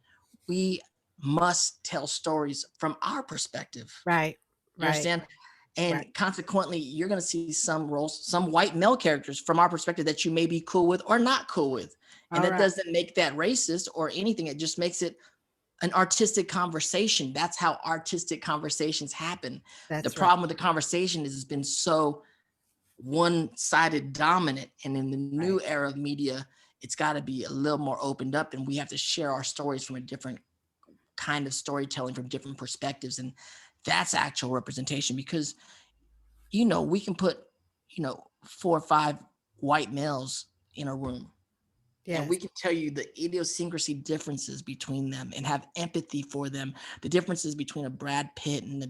we must tell stories from our perspective. Right. You understand? And consequently, you're going to see some roles, some white male characters from our perspective that you may be cool with or not cool with. And that doesn't make that racist or anything. It just makes it an artistic conversation. That's how artistic conversations happen. The problem with the conversation is it's been so one-sided dominant. And in the new era of media, it's got to be a little more opened up, and we have to share our stories from a different kind of storytelling, from different perspectives. And that's actual representation, because, we can put, 4 or 5 white males in a room. Yes. And we can tell you the idiosyncrasy differences between them and have empathy for them. The differences between a Brad Pitt and a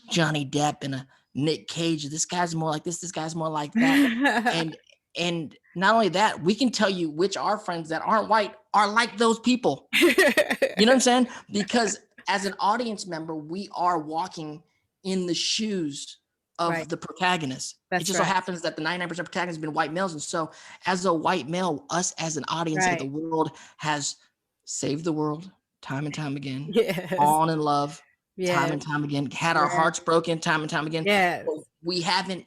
Johnny Depp and a Nick Cage. This guy's more like this guy's more like that. And not only that, we can tell you which our friends that aren't white are like those people. You know what I'm saying? Because as an audience member, we are walking in the shoes of the protagonist. It just so happens that the 99% protagonists have been white males. And so as a white male, us as an audience of the world has saved the world time and time again, fallen in love time and time again, had our hearts broken time and time again. But we haven't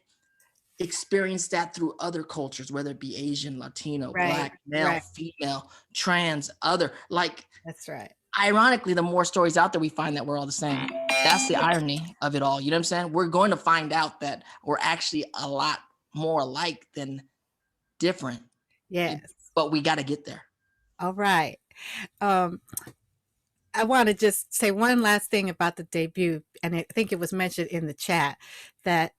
experienced that through other cultures, whether it be Asian, Latino, Black, male, female, trans, other. Like, that's right. Ironically, the more stories out there, we find that we're all the same. That's the irony of it all. You know what I'm saying? We're going to find out that we're actually a lot more alike than different. Yes. But we got to get there. All right. I want to just say one last thing about the debut, and I think it was mentioned in the chat that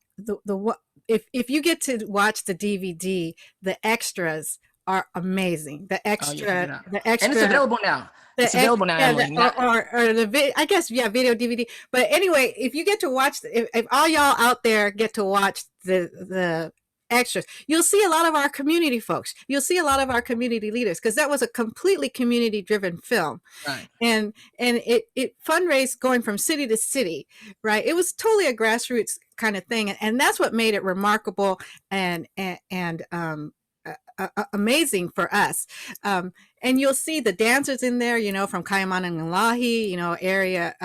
if you get to watch the DVD, the extras are amazing. The extra, and it's available now. It's available now. I guess video DVD. But anyway, if you get to watch, if all y'all out there get to watch the extras, you'll see a lot of our community folks. You'll see a lot of our community leaders, because that was a completely community-driven film, right? And it fundraised going from city to city, right? It was totally a grassroots kind of thing, and that's what made it remarkable and amazing for us. And you'll see the dancers in there, from Cayman and Lahi, area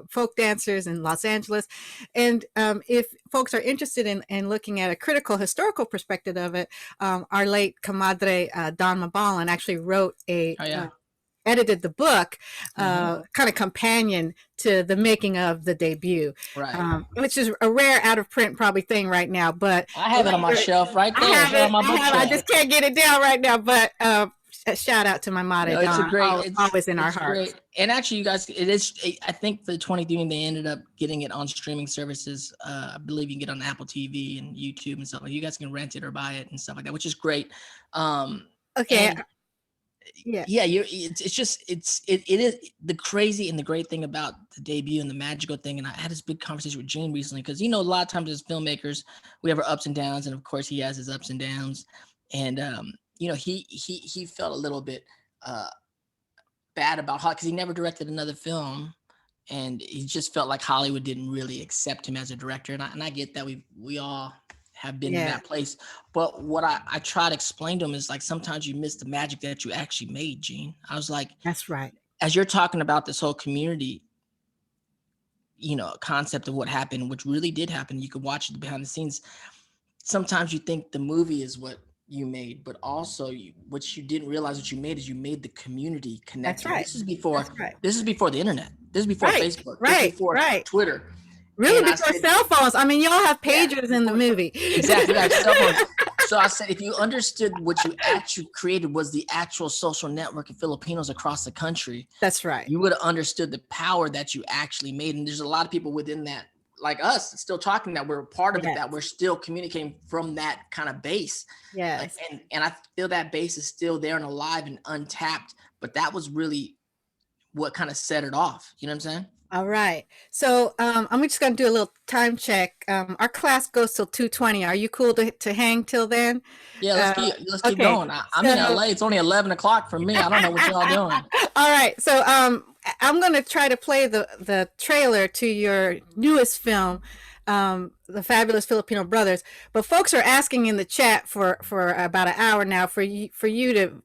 folk dancers in Los Angeles. And if folks are interested in looking at a critical historical perspective of it, our late comadre Don Mabalan actually wrote edited the book, kind of companion to the making of the debut, right? Which is a rare out of print probably thing right now, but I have it on my shelf right there. I just can't get it down right now, but a shout out to my mother. No, it's always in our hearts. Great. And actually, you guys, I think the 23, they ended up getting it on streaming services. I believe you can get it on Apple TV and YouTube and stuff. Like, you guys can rent it or buy it and stuff like that, which is great. Okay. Yeah. Yeah, it's just it is the crazy and the great thing about the debut and the magical thing. And I had this big conversation with Gene recently because a lot of times as filmmakers we have our ups and downs, and of course he has his ups and downs. And he felt a little bit bad about Hollywood because he never directed another film, and he just felt like Hollywood didn't really accept him as a director. And I get that we all have been in that place. But what I try to explain to him is like, sometimes you miss the magic that you actually made, Gene. I was like, that's right. As you're talking about this whole community, concept of what happened, which really did happen, you could watch it behind the scenes. Sometimes you think the movie is what you made, but also what you didn't realize what you made is you made the community connect. That's right. This is before right. This is before the internet. This is before Facebook. Right. This is before Twitter. Really, before cell phones. I mean, y'all have pagers in the movie. Exactly. Right. Cell phones. So I said, if you understood what you actually created was the actual social network of Filipinos across the country, that's right, you would have understood the power that you actually made. And there's a lot of people within that, like us, still talking that we're a part of it, that we're still communicating from that kind of base. Yeah. And I feel that base is still there and alive and untapped. But that was really what kind of set it off. You know what I'm saying? All right. So I'm just going to do a little time check. Our class goes till 2:20. Are you cool to hang till then? Yeah, let's keep going. I'm in LA. It's only 11 o'clock for me. I don't know what y'all doing. All right. So I'm going to try to play the trailer to your newest film, The Fabulous Filipino Brothers. But folks are asking in the chat for about an hour now for you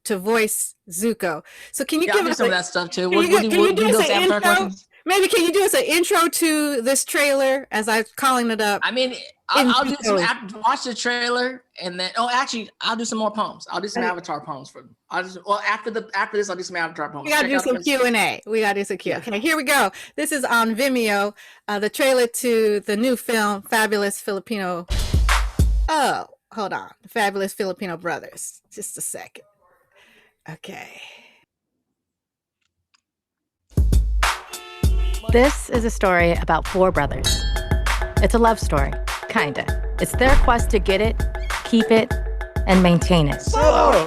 to voice Zuko. So can you give us some of that stuff too? Can you do us an intro? Maybe can you do us an intro to this trailer as I'm calling it up? I mean, I'll do some watch the trailer and then actually I'll do some more poems. I'll do some Avatar poems for them. After this I'll do some Avatar poems. We gotta do some Q&A. Okay, here we go. This is on Vimeo, the trailer to the new film Fabulous Filipino. Oh, hold on. The Fabulous Filipino Brothers. Just a second. Okay. This is a story about four brothers. It's a love story, kinda. It's their quest to get it, keep it, and maintain it.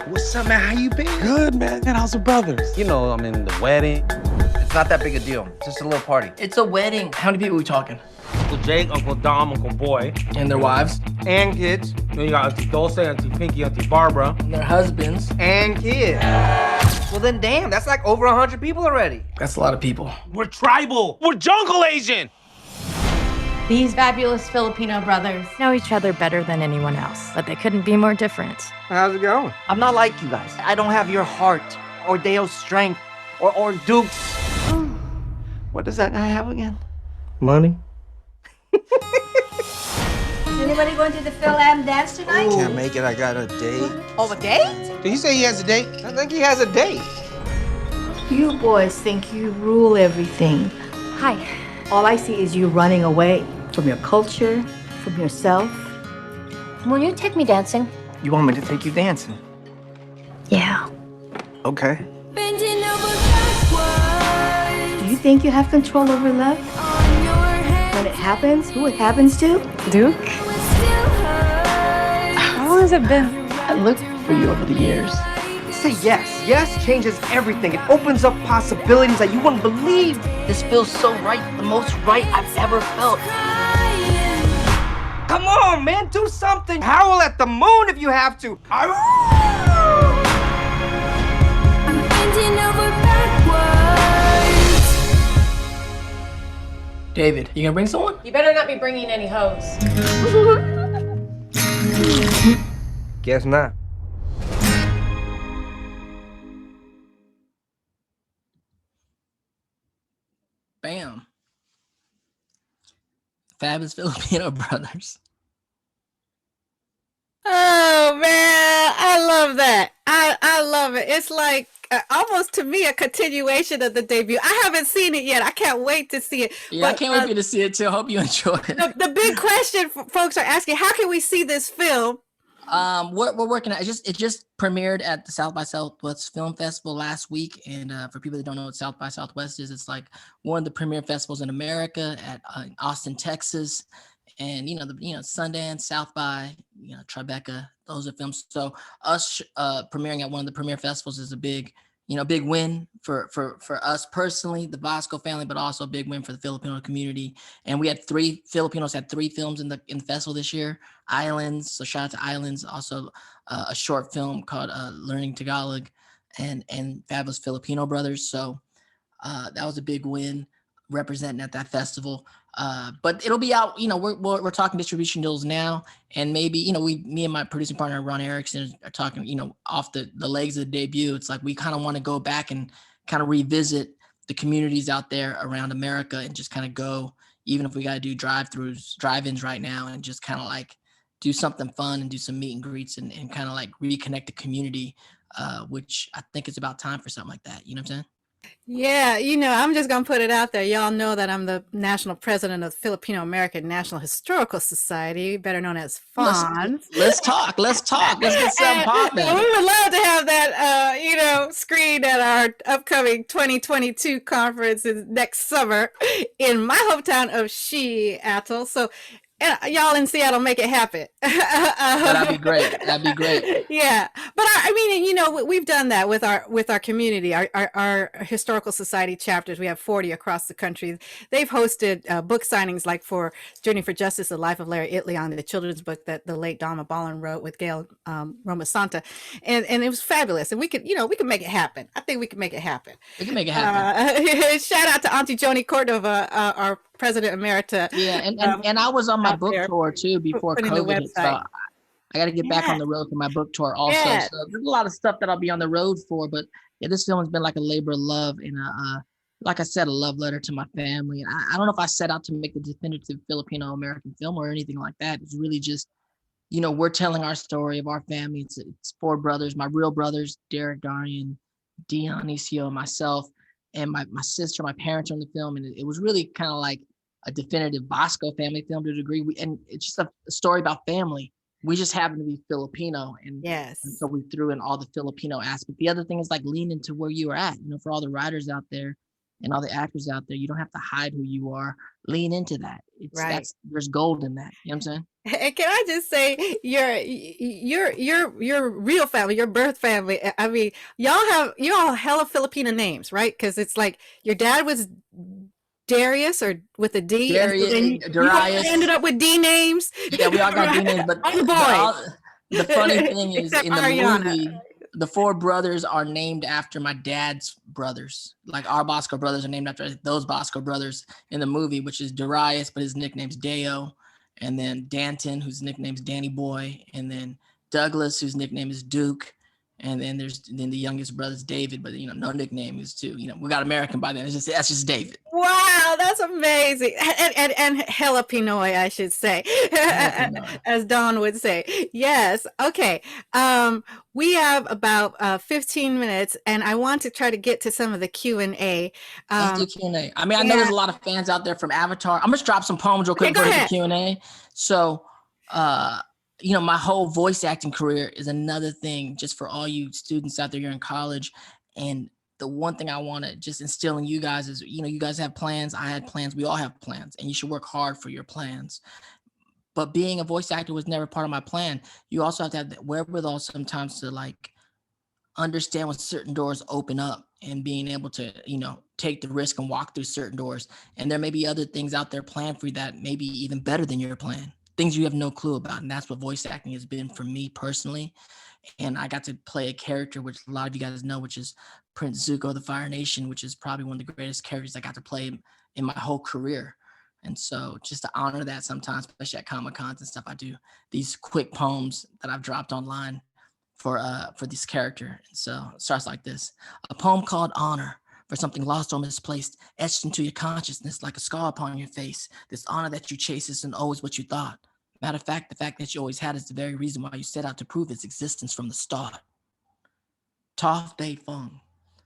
What's up, man? How you been? Good, man. How's the brothers? I'm in the wedding. It's not that big a deal. Just a little party. It's a wedding. How many people are we talking? Uncle Jake, Uncle Dom, Uncle Boy. And their wives. And kids. Then you got Auntie Dulce, Auntie Pinky, Auntie Barbara. And their husbands. And kids. Well then, damn, that's like over 100 people already. That's a lot of people. We're tribal. We're jungle Asian. These fabulous Filipino brothers know each other better than anyone else, but they couldn't be more different. How's it going? I'm not like you guys. I don't have your heart, or Deo's strength, or Duke's. What does that guy have again? Money? Is anybody going to the Phil Am dance tonight? Can't make it. I got a date. Oh, a date? Did he say he has a date? I think he has a date. You boys think you rule everything. Hi. All I see is you running away from your culture, from yourself. Will you take me dancing? You want me to take you dancing? Yeah. Okay. Do you think you have control over love? When it happens, who it happens to? Duke? How long has it been? I looked for you over the years. Say yes. Yes changes everything. It opens up possibilities that you wouldn't believe. This feels so right, the most right I've ever felt. Come on, man, do something. Howl at the moon if you have to. David, you gonna bring someone? You better not be bringing any hoes. Guess not. Bam. Fabulous Filipino Brothers. Oh man, I love that. I love it. It's like almost to me a continuation of the debut. I haven't seen it yet. I can't wait to see it. Yeah, but I can't wait for you to see it too. I hope you enjoy it. The big question folks are asking: how can we see this film? We're working at it just premiered at the South by Southwest Film Festival last week. And for people that don't know what South by Southwest is, it's like one of the premier festivals in America at Austin, Texas. and Sundance, South by, Tribeca. Those are films. So us premiering at one of the premiere festivals is a big win for us personally, the Basco family, but also a big win for the Filipino community. And we had Filipinos had 3 films in the festival this year. Islands, so shout out to Islands. Also a short film called Learning Tagalog, and Fabulous Filipino Brothers. So that was a big win representing at that festival. But it'll be out, we're talking distribution deals now, and maybe, me and my producing partner, Ron Erickson, are talking, off the legs of the debut. It's like, we kind of want to go back and kind of revisit the communities out there around America and just kind of go, even if we got to do drive-ins right now, and just kind of like do something fun and do some meet and greets and kind of like reconnect the community, which I think is about time for something like that. You know what I'm saying? Yeah, I'm just going to put it out there. Y'all know that I'm the national president of the Filipino American National Historical Society, better known as FONS. Let's talk. Let's get something popping. We would love to have that, screened at our upcoming 2022 conference next summer in my hometown of Seattle. So y'all in Seattle, make it happen. That'd be great. Yeah, but I mean, we've done that with our community, our historical society chapters. We have 40 across the country. They've hosted book signings, like for Journey for Justice: The Life of Larry Italy, on the children's book that the late Donna Ballin wrote with Gail Roma Santa, and it was fabulous. And we could make it happen. I think we can make it happen. We can make it happen. Shout out to Auntie Joni Cordova, our President Emerita. Yeah, and I was on my book tour too before COVID hit, so I got to get back on the road for my book tour also. Yeah. So there's a lot of stuff that I'll be on the road for, but yeah, this film has been like a labor of love, and like I said, a love letter to my family. And I don't know if I set out to make a definitive Filipino American film or anything like that. It's really just, we're telling our story of our family. It's 4 brothers, my real brothers, Derek, Darian, Dionisio, and myself, and my sister. My parents are in the film, and it was really kind of like a definitive Basco family film to a degree. And it's just a story about family. We just happen to be Filipino, and so we threw in all the Filipino aspect. The other thing is like lean into where you are at. For all the writers out there and all the actors out there, you don't have to hide who you are. Lean into that. There's gold in that. You know what I'm saying? And can I just say, your real family, your birth family, I mean, y'all hella Filipino names, right? Because it's like your dad was Darius, or with a D. Darius, Darius. Ended up with D names. Yeah, we all got D names, but the funny thing is, in the movie, the 4 brothers are named after my dad's brothers. Like our Basco brothers are named after those Basco brothers in the movie, which is Darius, but his nickname's Deo. And then Danton, whose nickname is Danny Boy. And then Douglas, whose nickname is Duke. And then there's the youngest brother's David, but no nickname is too. We got American by then. That's just David. Wow, that's amazing. And hella Pinoy, I should say, as Don would say. Yes. Okay. We have about 15 minutes, and I want to try to get to some of the Q&A. Let's do Q&A. I mean, I know there's a lot of fans out there from Avatar. I'm just drop some poems real quick for the Q&A. So, my whole voice acting career is another thing just for all you students out there, you're in college. And the one thing I want to just instill in you guys is, you guys have plans. I had plans. We all have plans, and you should work hard for your plans. But being a voice actor was never part of my plan. You also have to have that wherewithal sometimes to like understand when certain doors open up, and being able to, take the risk and walk through certain doors. And there may be other things out there planned for you that may be even better than your plan. Things you have no clue about. And that's what voice acting has been for me personally. And I got to play a character, which a lot of you guys know, which is Prince Zuko, the Fire Nation, which is probably one of the greatest characters I got to play in my whole career. And so just to honor that sometimes, especially at Comic-Cons and stuff, I do these quick poems that I've dropped online for this character. And so it starts like this. A poem called Honor, for something lost or misplaced, etched into your consciousness like a scar upon your face. This honor that you chase isn't always what you thought. Matter of fact, the fact that you always had is the very reason why you set out to prove its existence from the start. Toph Bei Fung,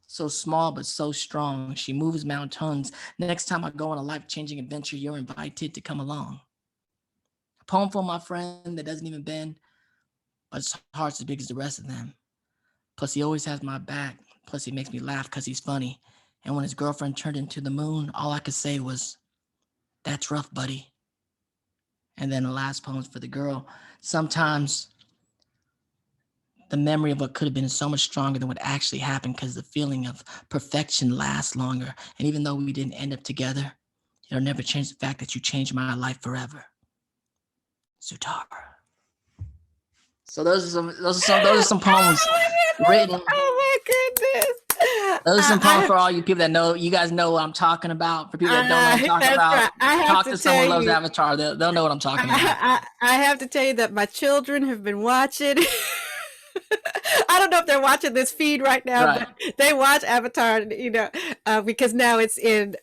so small but so strong, she moves mountains. Next time I go on a life-changing adventure, you're invited to come along. A poem for my friend that doesn't even bend, but his heart's as big as the rest of them. Plus, he always has my back. Plus, he makes me laugh because he's funny. And when his girlfriend turned into the moon, all I could say was, "That's rough, buddy." And then the last poem's for the girl. Sometimes the memory of what could have been is so much stronger than what actually happened because the feeling of perfection lasts longer. And even though we didn't end up together, it'll never change the fact that you changed my life forever. Zutara. So those are some poems written. Oh my goodness. Those are some poems for all you people that know. You guys know what I'm talking about. For people that don't know what I'm talking about, right. I have talk to to someone who tell loves you, Avatar. They'll know what I'm talking about. I have to tell you that my children have been watching. I don't know if they're watching this feed right now, Right. but they watch Avatar, because now it's in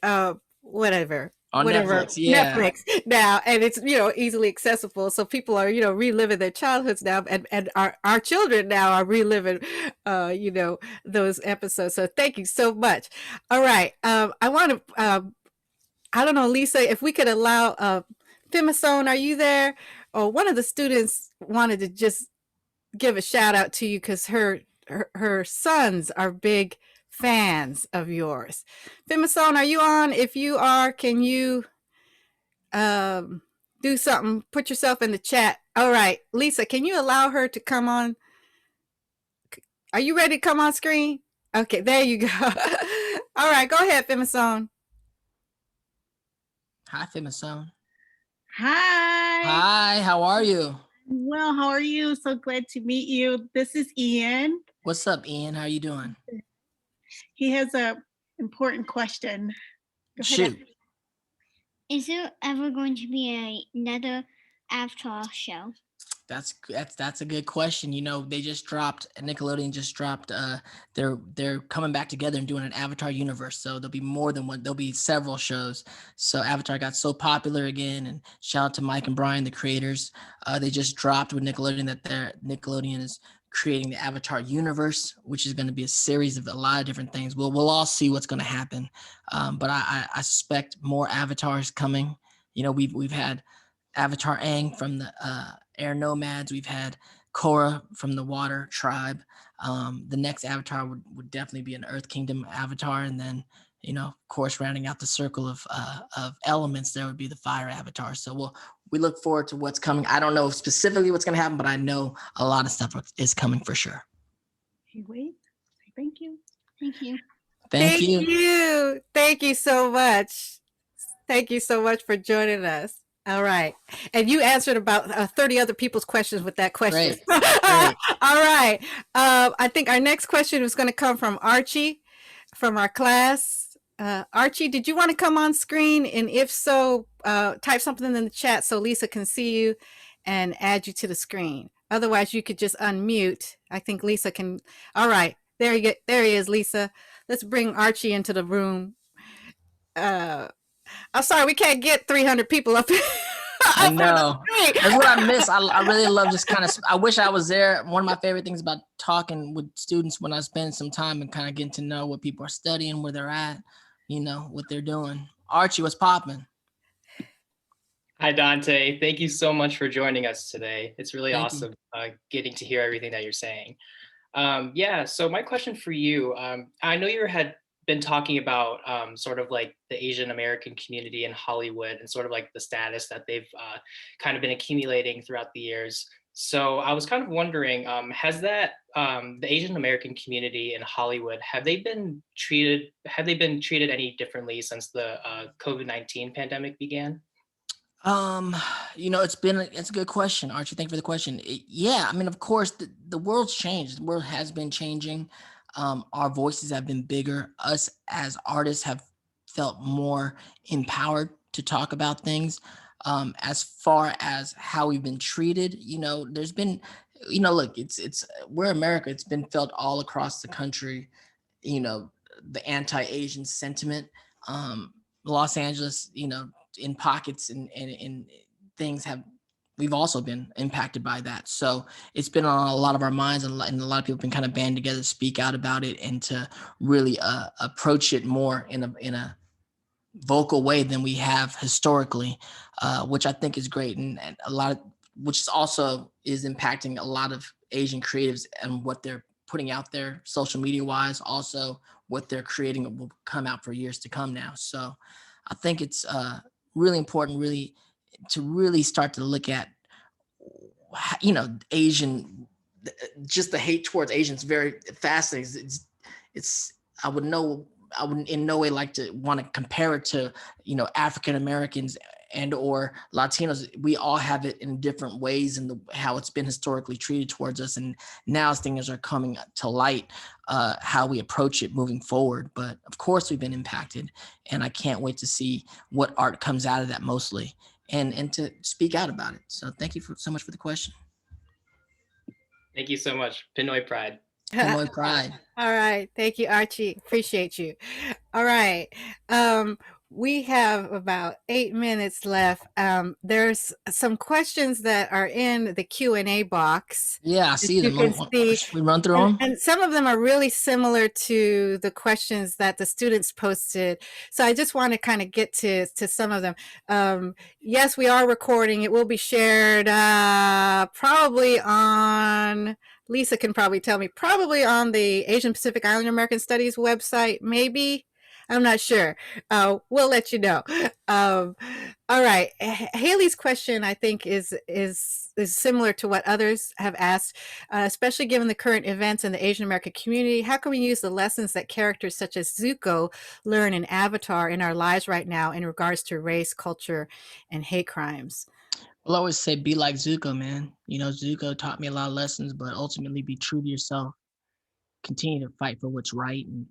whatever. On Netflix, yeah. Netflix now, and it's easily accessible. So people are reliving their childhoods now, and our children now are reliving those episodes. So thank you so much. All right, I want to I don't know, Lisa, if we could allow Fimisone, are you there? Or one of the students wanted to just give a shout out to you because her sons are big fans of yours. Fimisone, are you on? If you are, can you do something? Put yourself in the chat. All right, Lisa, can you allow her to come on? Are you ready to come on screen? Okay, there you go. All right, go ahead, Fimisone. Hi, Fimisone. Hi. Hi, how are you? Well, how are you? So glad to meet you. This is Ian. What's up, Ian? How are you doing? He has a important question. Go ahead. Shoot. Is there ever going to be another Avatar show? That's a good question. They just dropped, Nickelodeon just dropped, they're coming back together and doing an Avatar universe. So there'll be more than one, there'll be several shows. So Avatar got so popular again, and shout out to Mike and Brian, the creators. They just dropped with Nickelodeon that Nickelodeon is creating the Avatar universe, which is going to be a series of a lot of different things. We'll all see what's going to happen. But I suspect more Avatars coming. We've had Avatar Aang from the Air Nomads. We've had Korra from the Water Tribe. The next Avatar would definitely be an Earth Kingdom Avatar, and then of course, rounding out the circle of elements, there would be the Fire Avatar. So we look forward to what's coming. I don't know specifically what's going to happen, but I know a lot of stuff is coming for sure. Hey, wait. Thank you. Thank you. Thank you. Thank you so much. Thank you so much for joining us. All right. And you answered about 30 other people's questions with that question. Great. Great. All right. I think our next question is going to come from Archie from our class. Archie, did you want to come on screen? And if so, type something in the chat so Lisa can see you and add you to the screen. Otherwise, you could just unmute. I think Lisa can. All right. There he is, Lisa. Let's bring Archie into the room. I'm sorry, we can't get 300 people up. I know. That's what I miss. I really love just kind of, I wish I was there. One of my favorite things about talking with students when I spend some time and kind of getting to know what people are studying, where they're at, what they're doing. Archie, what's popping? Hi, Dante. Thank you so much for joining us today. It's really Thank awesome getting to hear everything that you're saying. So my question for you, I know you had been talking about sort of like the Asian American community in Hollywood and sort of like the status that they've kind of been accumulating throughout the years. So I was kind of wondering, has that the Asian American community in Hollywood, have they been treated any differently since the COVID-19 pandemic began? It's a good question, Archie. Thank you for the question. Of course, the world's changed. The world has been changing. Our voices have been bigger. Us as artists have felt more empowered to talk about things. As far as how we've been treated, there's been, look, we're America. It's been felt all across the country, the anti-Asian sentiment. Los Angeles, in pockets and things we've also been impacted by that. So it's been on a lot of our minds, and a lot of people have been kind of band together to speak out about it and to really approach it more in a vocal way than we have historically, which I think is great. And which is also is impacting a lot of Asian creatives and what they're putting out there social media wise, also what they're creating will come out for years to come now. So I think it's really important, really to really start to look at, Asian, just the hate towards Asians, very fascinating. I would in no way like to want to compare it to, African Americans and or Latinos. We all have it in different ways and how it's been historically treated towards us. And now as things are coming to light, how we approach it moving forward. But of course we've been impacted, and I can't wait to see what art comes out of that mostly, and to speak out about it. So thank you so much for the question. Thank you so much. Pinoy pride. Pinoy pride. All right. Thank you, Archie. Appreciate you. All right. We have about 8 minutes left. There's some questions that are in the Q&A box. Yeah, I see them. We run through them. And some of them are really similar to the questions that the students posted. So I just want to kind of get to some of them. Yes, we are recording. It will be shared probably on... Lisa can probably tell me, probably on the Asian Pacific Islander American Studies website, maybe. I'm not sure. We'll let you know. All right. Haley's question, I think, is similar to what others have asked, especially given the current events in the Asian American community. How can we use the lessons that characters such as Zuko learn in Avatar in our lives right now in regards to race, culture, and hate crimes? I'll always say, be like Zuko, man. Zuko taught me a lot of lessons, but ultimately be true to yourself. Continue to fight for what's right, and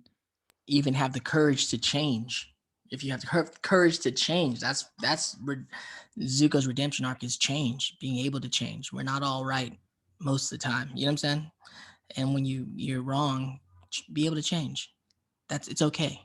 even have the courage to change. If you have the courage to change, that's Zuko's redemption arc, is change, being able to change. We're not all right most of the time. You know what I'm saying? And when you're wrong, be able to change. It's okay.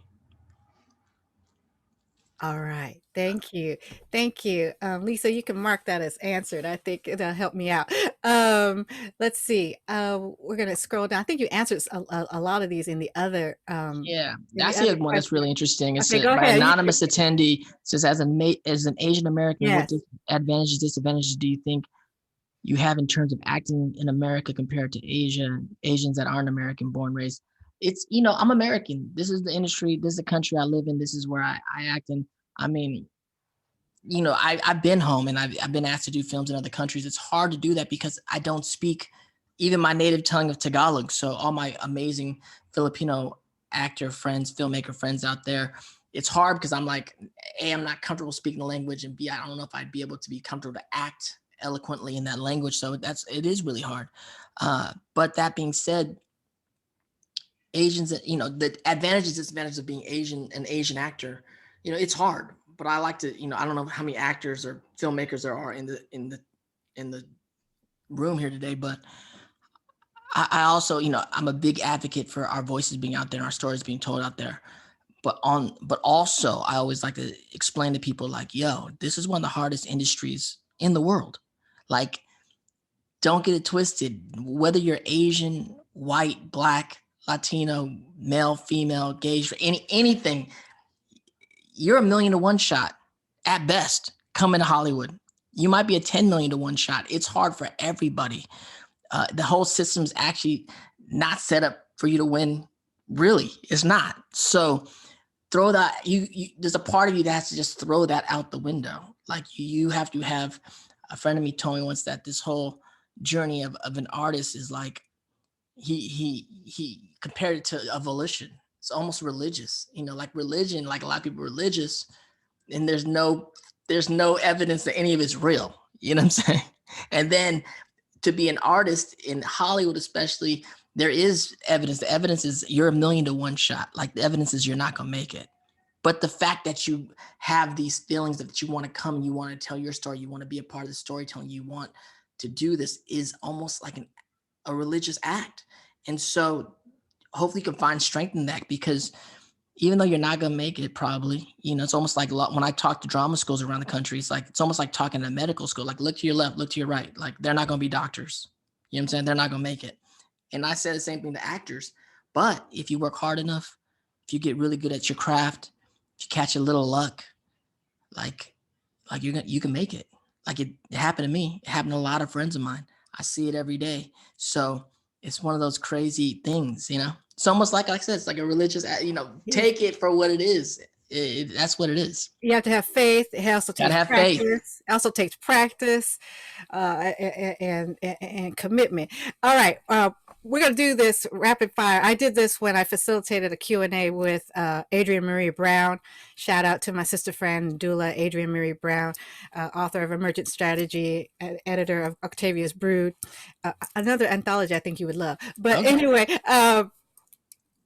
All right. Thank you. Thank you. Lisa, you can mark that as answered. I think it'll help me out. Let's see. We're going to scroll down. I think you answered a lot of these in the other. Yeah, that's the other one that's really interesting. It's Okay, go by ahead. anonymous attendee. It says, as an Asian American, Yes. what advantages, disadvantages do you think you have in terms of acting in America compared to Asians that aren't American born race? It's, I'm American. This is the industry. This is the country I live in. This is where I act in. I mean, I've been home and I've been asked to do films in other countries. It's hard to do that because I don't speak even my native tongue of Tagalog. So all my amazing Filipino actor friends, filmmaker friends out there, it's hard because I'm like, A, I'm not comfortable speaking the language, and B, I don't know if I'd be able to be comfortable to act eloquently in that language. So it is really hard. But that being said, Asians, the advantages, disadvantages of being an Asian actor, it's hard, but I like to, I don't know how many actors or filmmakers there are in the room here today, but I also, I'm a big advocate for our voices being out there and our stories being told out there. But also I always like to explain to people like, yo, this is one of the hardest industries in the world. Like, don't get it twisted. Whether you're Asian, white, Black, Latino, male, female, gay, anything, you're a 1 million to 1 shot at best coming to Hollywood. You might be a 10 million to 1 shot. It's hard for everybody. The whole system's actually not set up for you to win. Really, it's not. So throw that, there's a part of you that has to just throw that out the window. Like you have to have, a friend of me told me once that this whole journey of an artist is like, he compared it to a volition. It's almost religious, like religion, like a lot of people are religious, and there's no evidence that any of it's real. You know what I'm saying? And then to be an artist in Hollywood, especially, there is evidence. The evidence is you're a 1 million to 1 shot. Like the evidence is you're not going to make it. But the fact that you have these feelings that you want to come, you want to tell your story, you want to be a part of the storytelling, you want to do this, is almost like a religious act. And so hopefully you can find strength in that, because even though you're not going to make it, probably, it's almost like when I talk to drama schools around the country, it's almost like talking to medical school. Like, look to your left, look to your right. Like, they're not going to be doctors. You know what I'm saying? They're not going to make it. And I say the same thing to actors. But if you work hard enough, if you get really good at your craft, if you catch a little luck, like you can make it. Like it happened to me. It happened to a lot of friends of mine. I see it every day. So it's one of those crazy things, It's almost like I said, it's like a religious, take it for what it is. that's what it is. You have to have faith. It also takes have practice. faith. It also takes practice and commitment. All right. We're going to do this rapid fire. I did this when I facilitated a Q&A with Adrienne Marie Brown. Shout out to my sister friend, doula Adrienne Marie Brown, author of Emergent Strategy, editor of Octavia's Brood, another anthology I think you would love. But anyway, I'm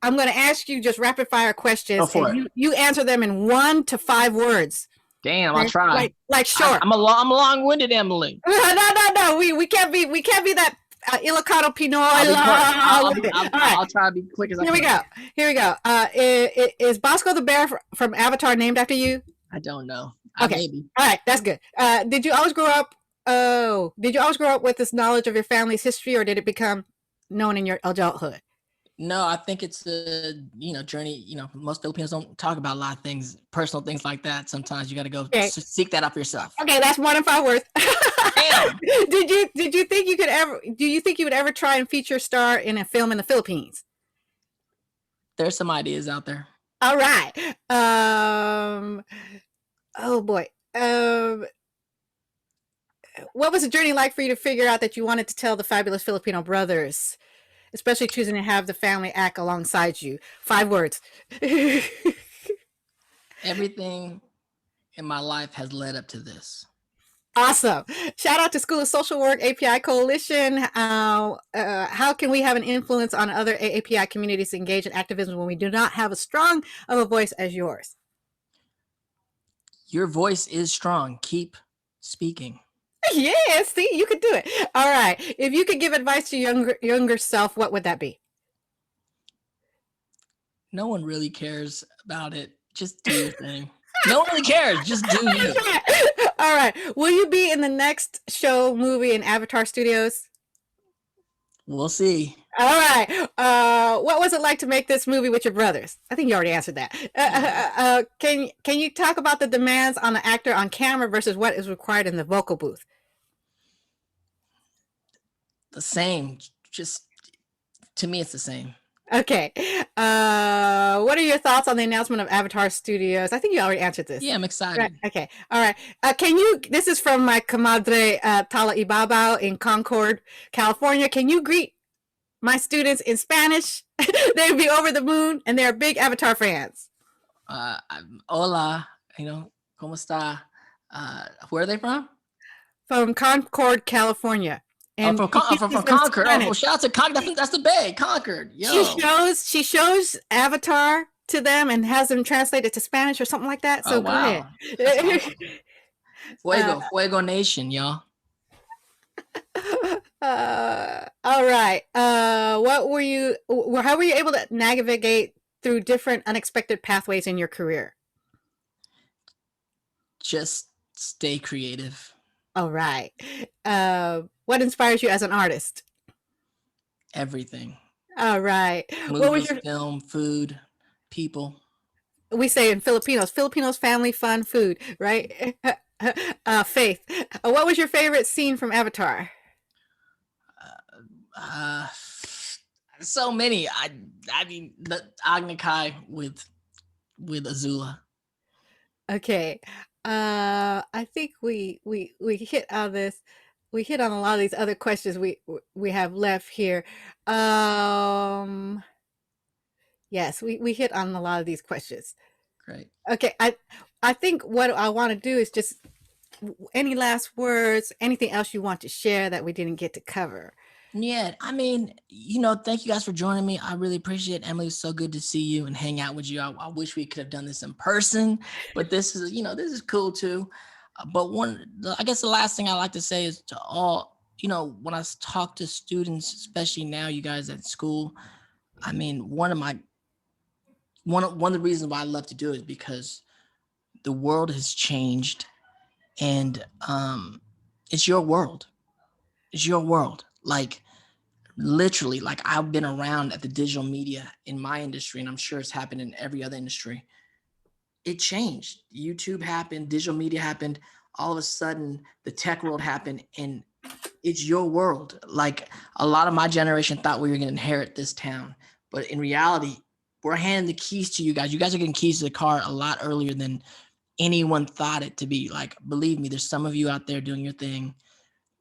going to ask you just rapid fire questions. And you answer them in 1 to 5 words. Damn, I'll try. Like short. I'm long-winded, Emily. No. We can't be that Ilocano Pinoy. I'll try to be quick as I can. Here we go. Is Basco the bear from Avatar named after you? I don't know. Okay. Maybe. All right, that's good. Did you always grow up with this knowledge of your family's history, or did it become known in your adulthood? No, I think it's a journey. Most Filipinos don't talk about a lot of things, personal things like that. Sometimes you got to go seek that up yourself. Okay, that's 1 and 5 words. Damn. Do you think you would ever try and feature star in a film in the Philippines? There's some ideas out there. All right. Oh boy. What was the journey like for you to figure out that you wanted to tell the Fabulous Filipino Brothers, especially choosing to have the family act alongside you? 5 words. Everything in my life has led up to this. Awesome. Shout out to School of Social Work API Coalition. How can we have an influence on other API communities to engage in activism when we do not have as strong of a voice as yours? Your voice is strong. Keep speaking. Yeah, see, you could do it. All right. If you could give advice to younger self, what would that be? No one really cares about it. Just do your thing. No one really cares. Just do you. All right. Will you be in the next movie in Avatar Studios? We'll see. All right. What was it like to make this movie with your brothers? I think you already answered that. Can you talk about the demands on the actor on camera versus what is required in the vocal booth? The same. Just to me, it's the same. Okay. What are your thoughts on the announcement of Avatar Studios? I think you already answered this. Yeah, I'm excited. Right. Okay. All right. This is from my comadre, Tala Ibabao in Concord, California. Can you greet my students in Spanish? They'd be over the moon and they're big Avatar fans. Hola, ¿cómo está? Where are they from? From Concord, California. And from Concord. Oh, shout out to Concord. That's the Bay, Concord. Yo. She shows Avatar to them and has them translated to Spanish or something like that. So wow. Go ahead. Fuego Nation, y'all. All right. How were you able to navigate through different unexpected pathways in your career? Just stay creative. All right. What inspires you as an artist? Everything. All right. Movies, what was your film, food, people. We say in Filipinos, family, fun, food, right? Faith. What was your favorite scene from Avatar? So many. I mean, the Agni Kai with Azula. Okay. I think we hit on this. We hit on a lot of these other questions we have left here. Yes, we hit on a lot of these questions. Great. Okay, I think what I want to do is just any last words, anything else you want to share that we didn't get to cover. Yeah, I mean, thank you guys for joining me. I really appreciate it. Emily, it's so good to see you and hang out with you. I wish we could have done this in person, but this is, this is cool too. But I guess the last thing I like to say is to all, when I talk to students, especially now, you guys at school, I mean, one of the reasons why I love to do it is because the world has changed, and it's your world. It's your world. Like, literally, like, I've been around at the digital media in my industry, and I'm sure it's happened in every other industry. It changed. YouTube happened, digital media happened. All of a sudden, the tech world happened, and it's your world. Like, a lot of my generation thought we were going to inherit this town, but in reality, we're handing the keys to you guys. You guys are getting keys to the car a lot earlier than anyone thought it to be. Like, believe me, there's some of you out there doing your thing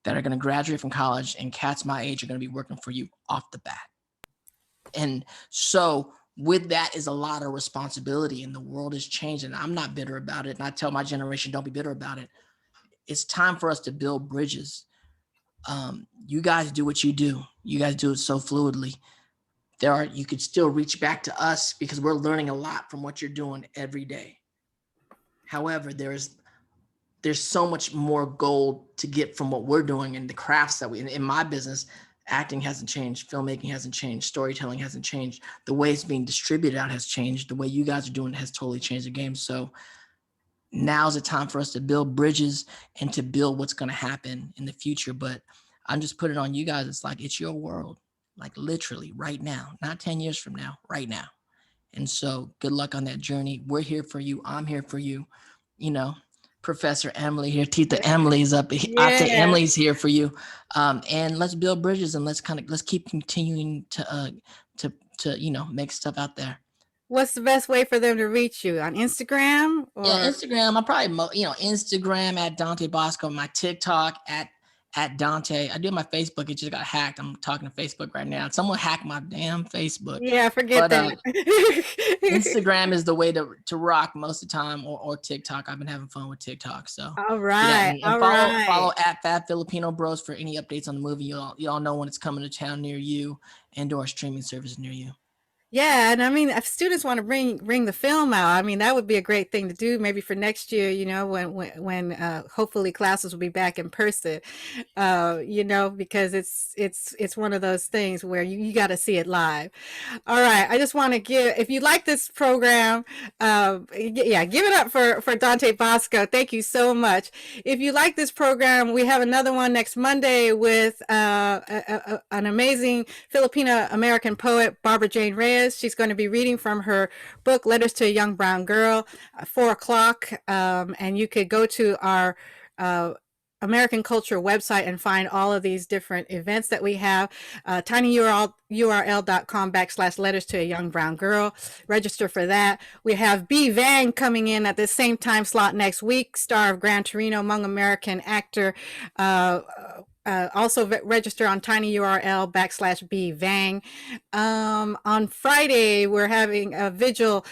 that are going to graduate from college, and cats my age are going to be working for you off the bat. And so with that is a lot of responsibility, and the world is changing. I'm not bitter about it. And I tell my generation, don't be bitter about it. It's time for us to build bridges. You guys do what you do. You guys do it so fluidly. You could still reach back to us because we're learning a lot from what you're doing every day. However, there's so much more gold to get from what we're doing and the crafts that in my business. Acting hasn't changed, filmmaking hasn't changed, storytelling hasn't changed. The way it's being distributed out has changed. The way you guys are doing it has totally changed the game. So now's the time for us to build bridges and to build what's going to happen in the future. But I'm just putting it on you guys. It's like, it's your world, like literally right now, not 10 years from now, right now. And so good luck on that journey. We're here for you. I'm here for you. You know, Professor Emily here, Tita Emily's up. Ate Emily's here for you. And let's build bridges, and let's keep continuing to make stuff out there. What's the best way for them to reach you? On Instagram? Or? Yeah, Instagram. I probably, Instagram at Dante Basco, my TikTok at Dante. I do my Facebook. It just got hacked. I'm talking to Facebook right now. Someone hacked my damn Facebook. Yeah, forget that. Instagram is the way to rock most of the time, or TikTok. I've been having fun with TikTok. So all right. And follow at Fab Filipino Bros for any updates on the movie. You all know when it's coming to town near you and/or streaming service near you. Yeah, and I mean, if students want to bring the film out, I mean, that would be a great thing to do. Maybe for next year, when hopefully classes will be back in person, because it's one of those things where you got to see it live. All right, I just want to if you like this program, give it up for Dante Basco. Thank you so much. If you like this program, we have another one next Monday with an amazing Filipino American poet, Barbara Jane Reyes. She's going to be reading from her book, Letters to a Young Brown Girl, 4:00. And you could go to our American Culture website and find all of these different events that we have. tinyurl.com/letters to a young brown girl. Register for that. We have B. Vang coming in at the same time slot next week, star of Gran Torino, Hmong American actor. Also register on tinyurl.com/B Vang. On Friday, we're having a vigil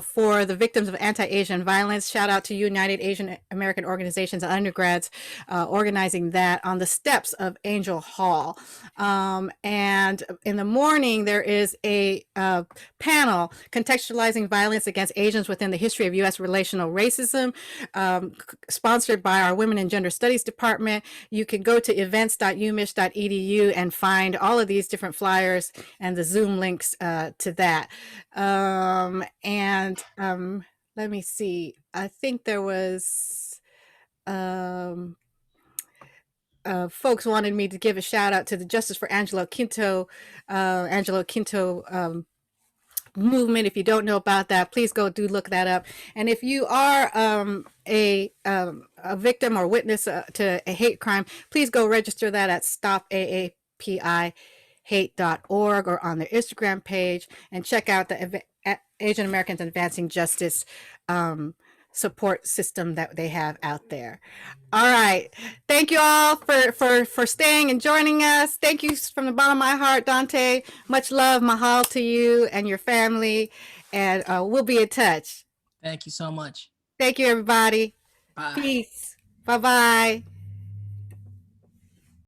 for the victims of anti-Asian violence. Shout out to United Asian American Organizations and undergrads organizing that on the steps of Angel Hall. And in the morning, there is a panel contextualizing violence against Asians within the history of U.S. relational racism, sponsored by our Women and Gender Studies Department. You can go to events.umich.edu and find all of these different flyers and the Zoom links to that. Let me see. I think there was folks wanted me to give a shout out to the Justice for Angelo Quinto movement. If you don't know about that, please go look that up. And if you are a victim or witness to a hate crime, please go register that at stopaapihate.org or on their Instagram page, and check out the Asian Americans Advancing Justice support system that they have out there. All right, thank you all for staying and joining us. Thank you from the bottom of my heart, Dante. Much love, mahal to you and your family, and we'll be in touch. Thank you so much. Thank you, everybody. Bye. Peace. Bye-bye.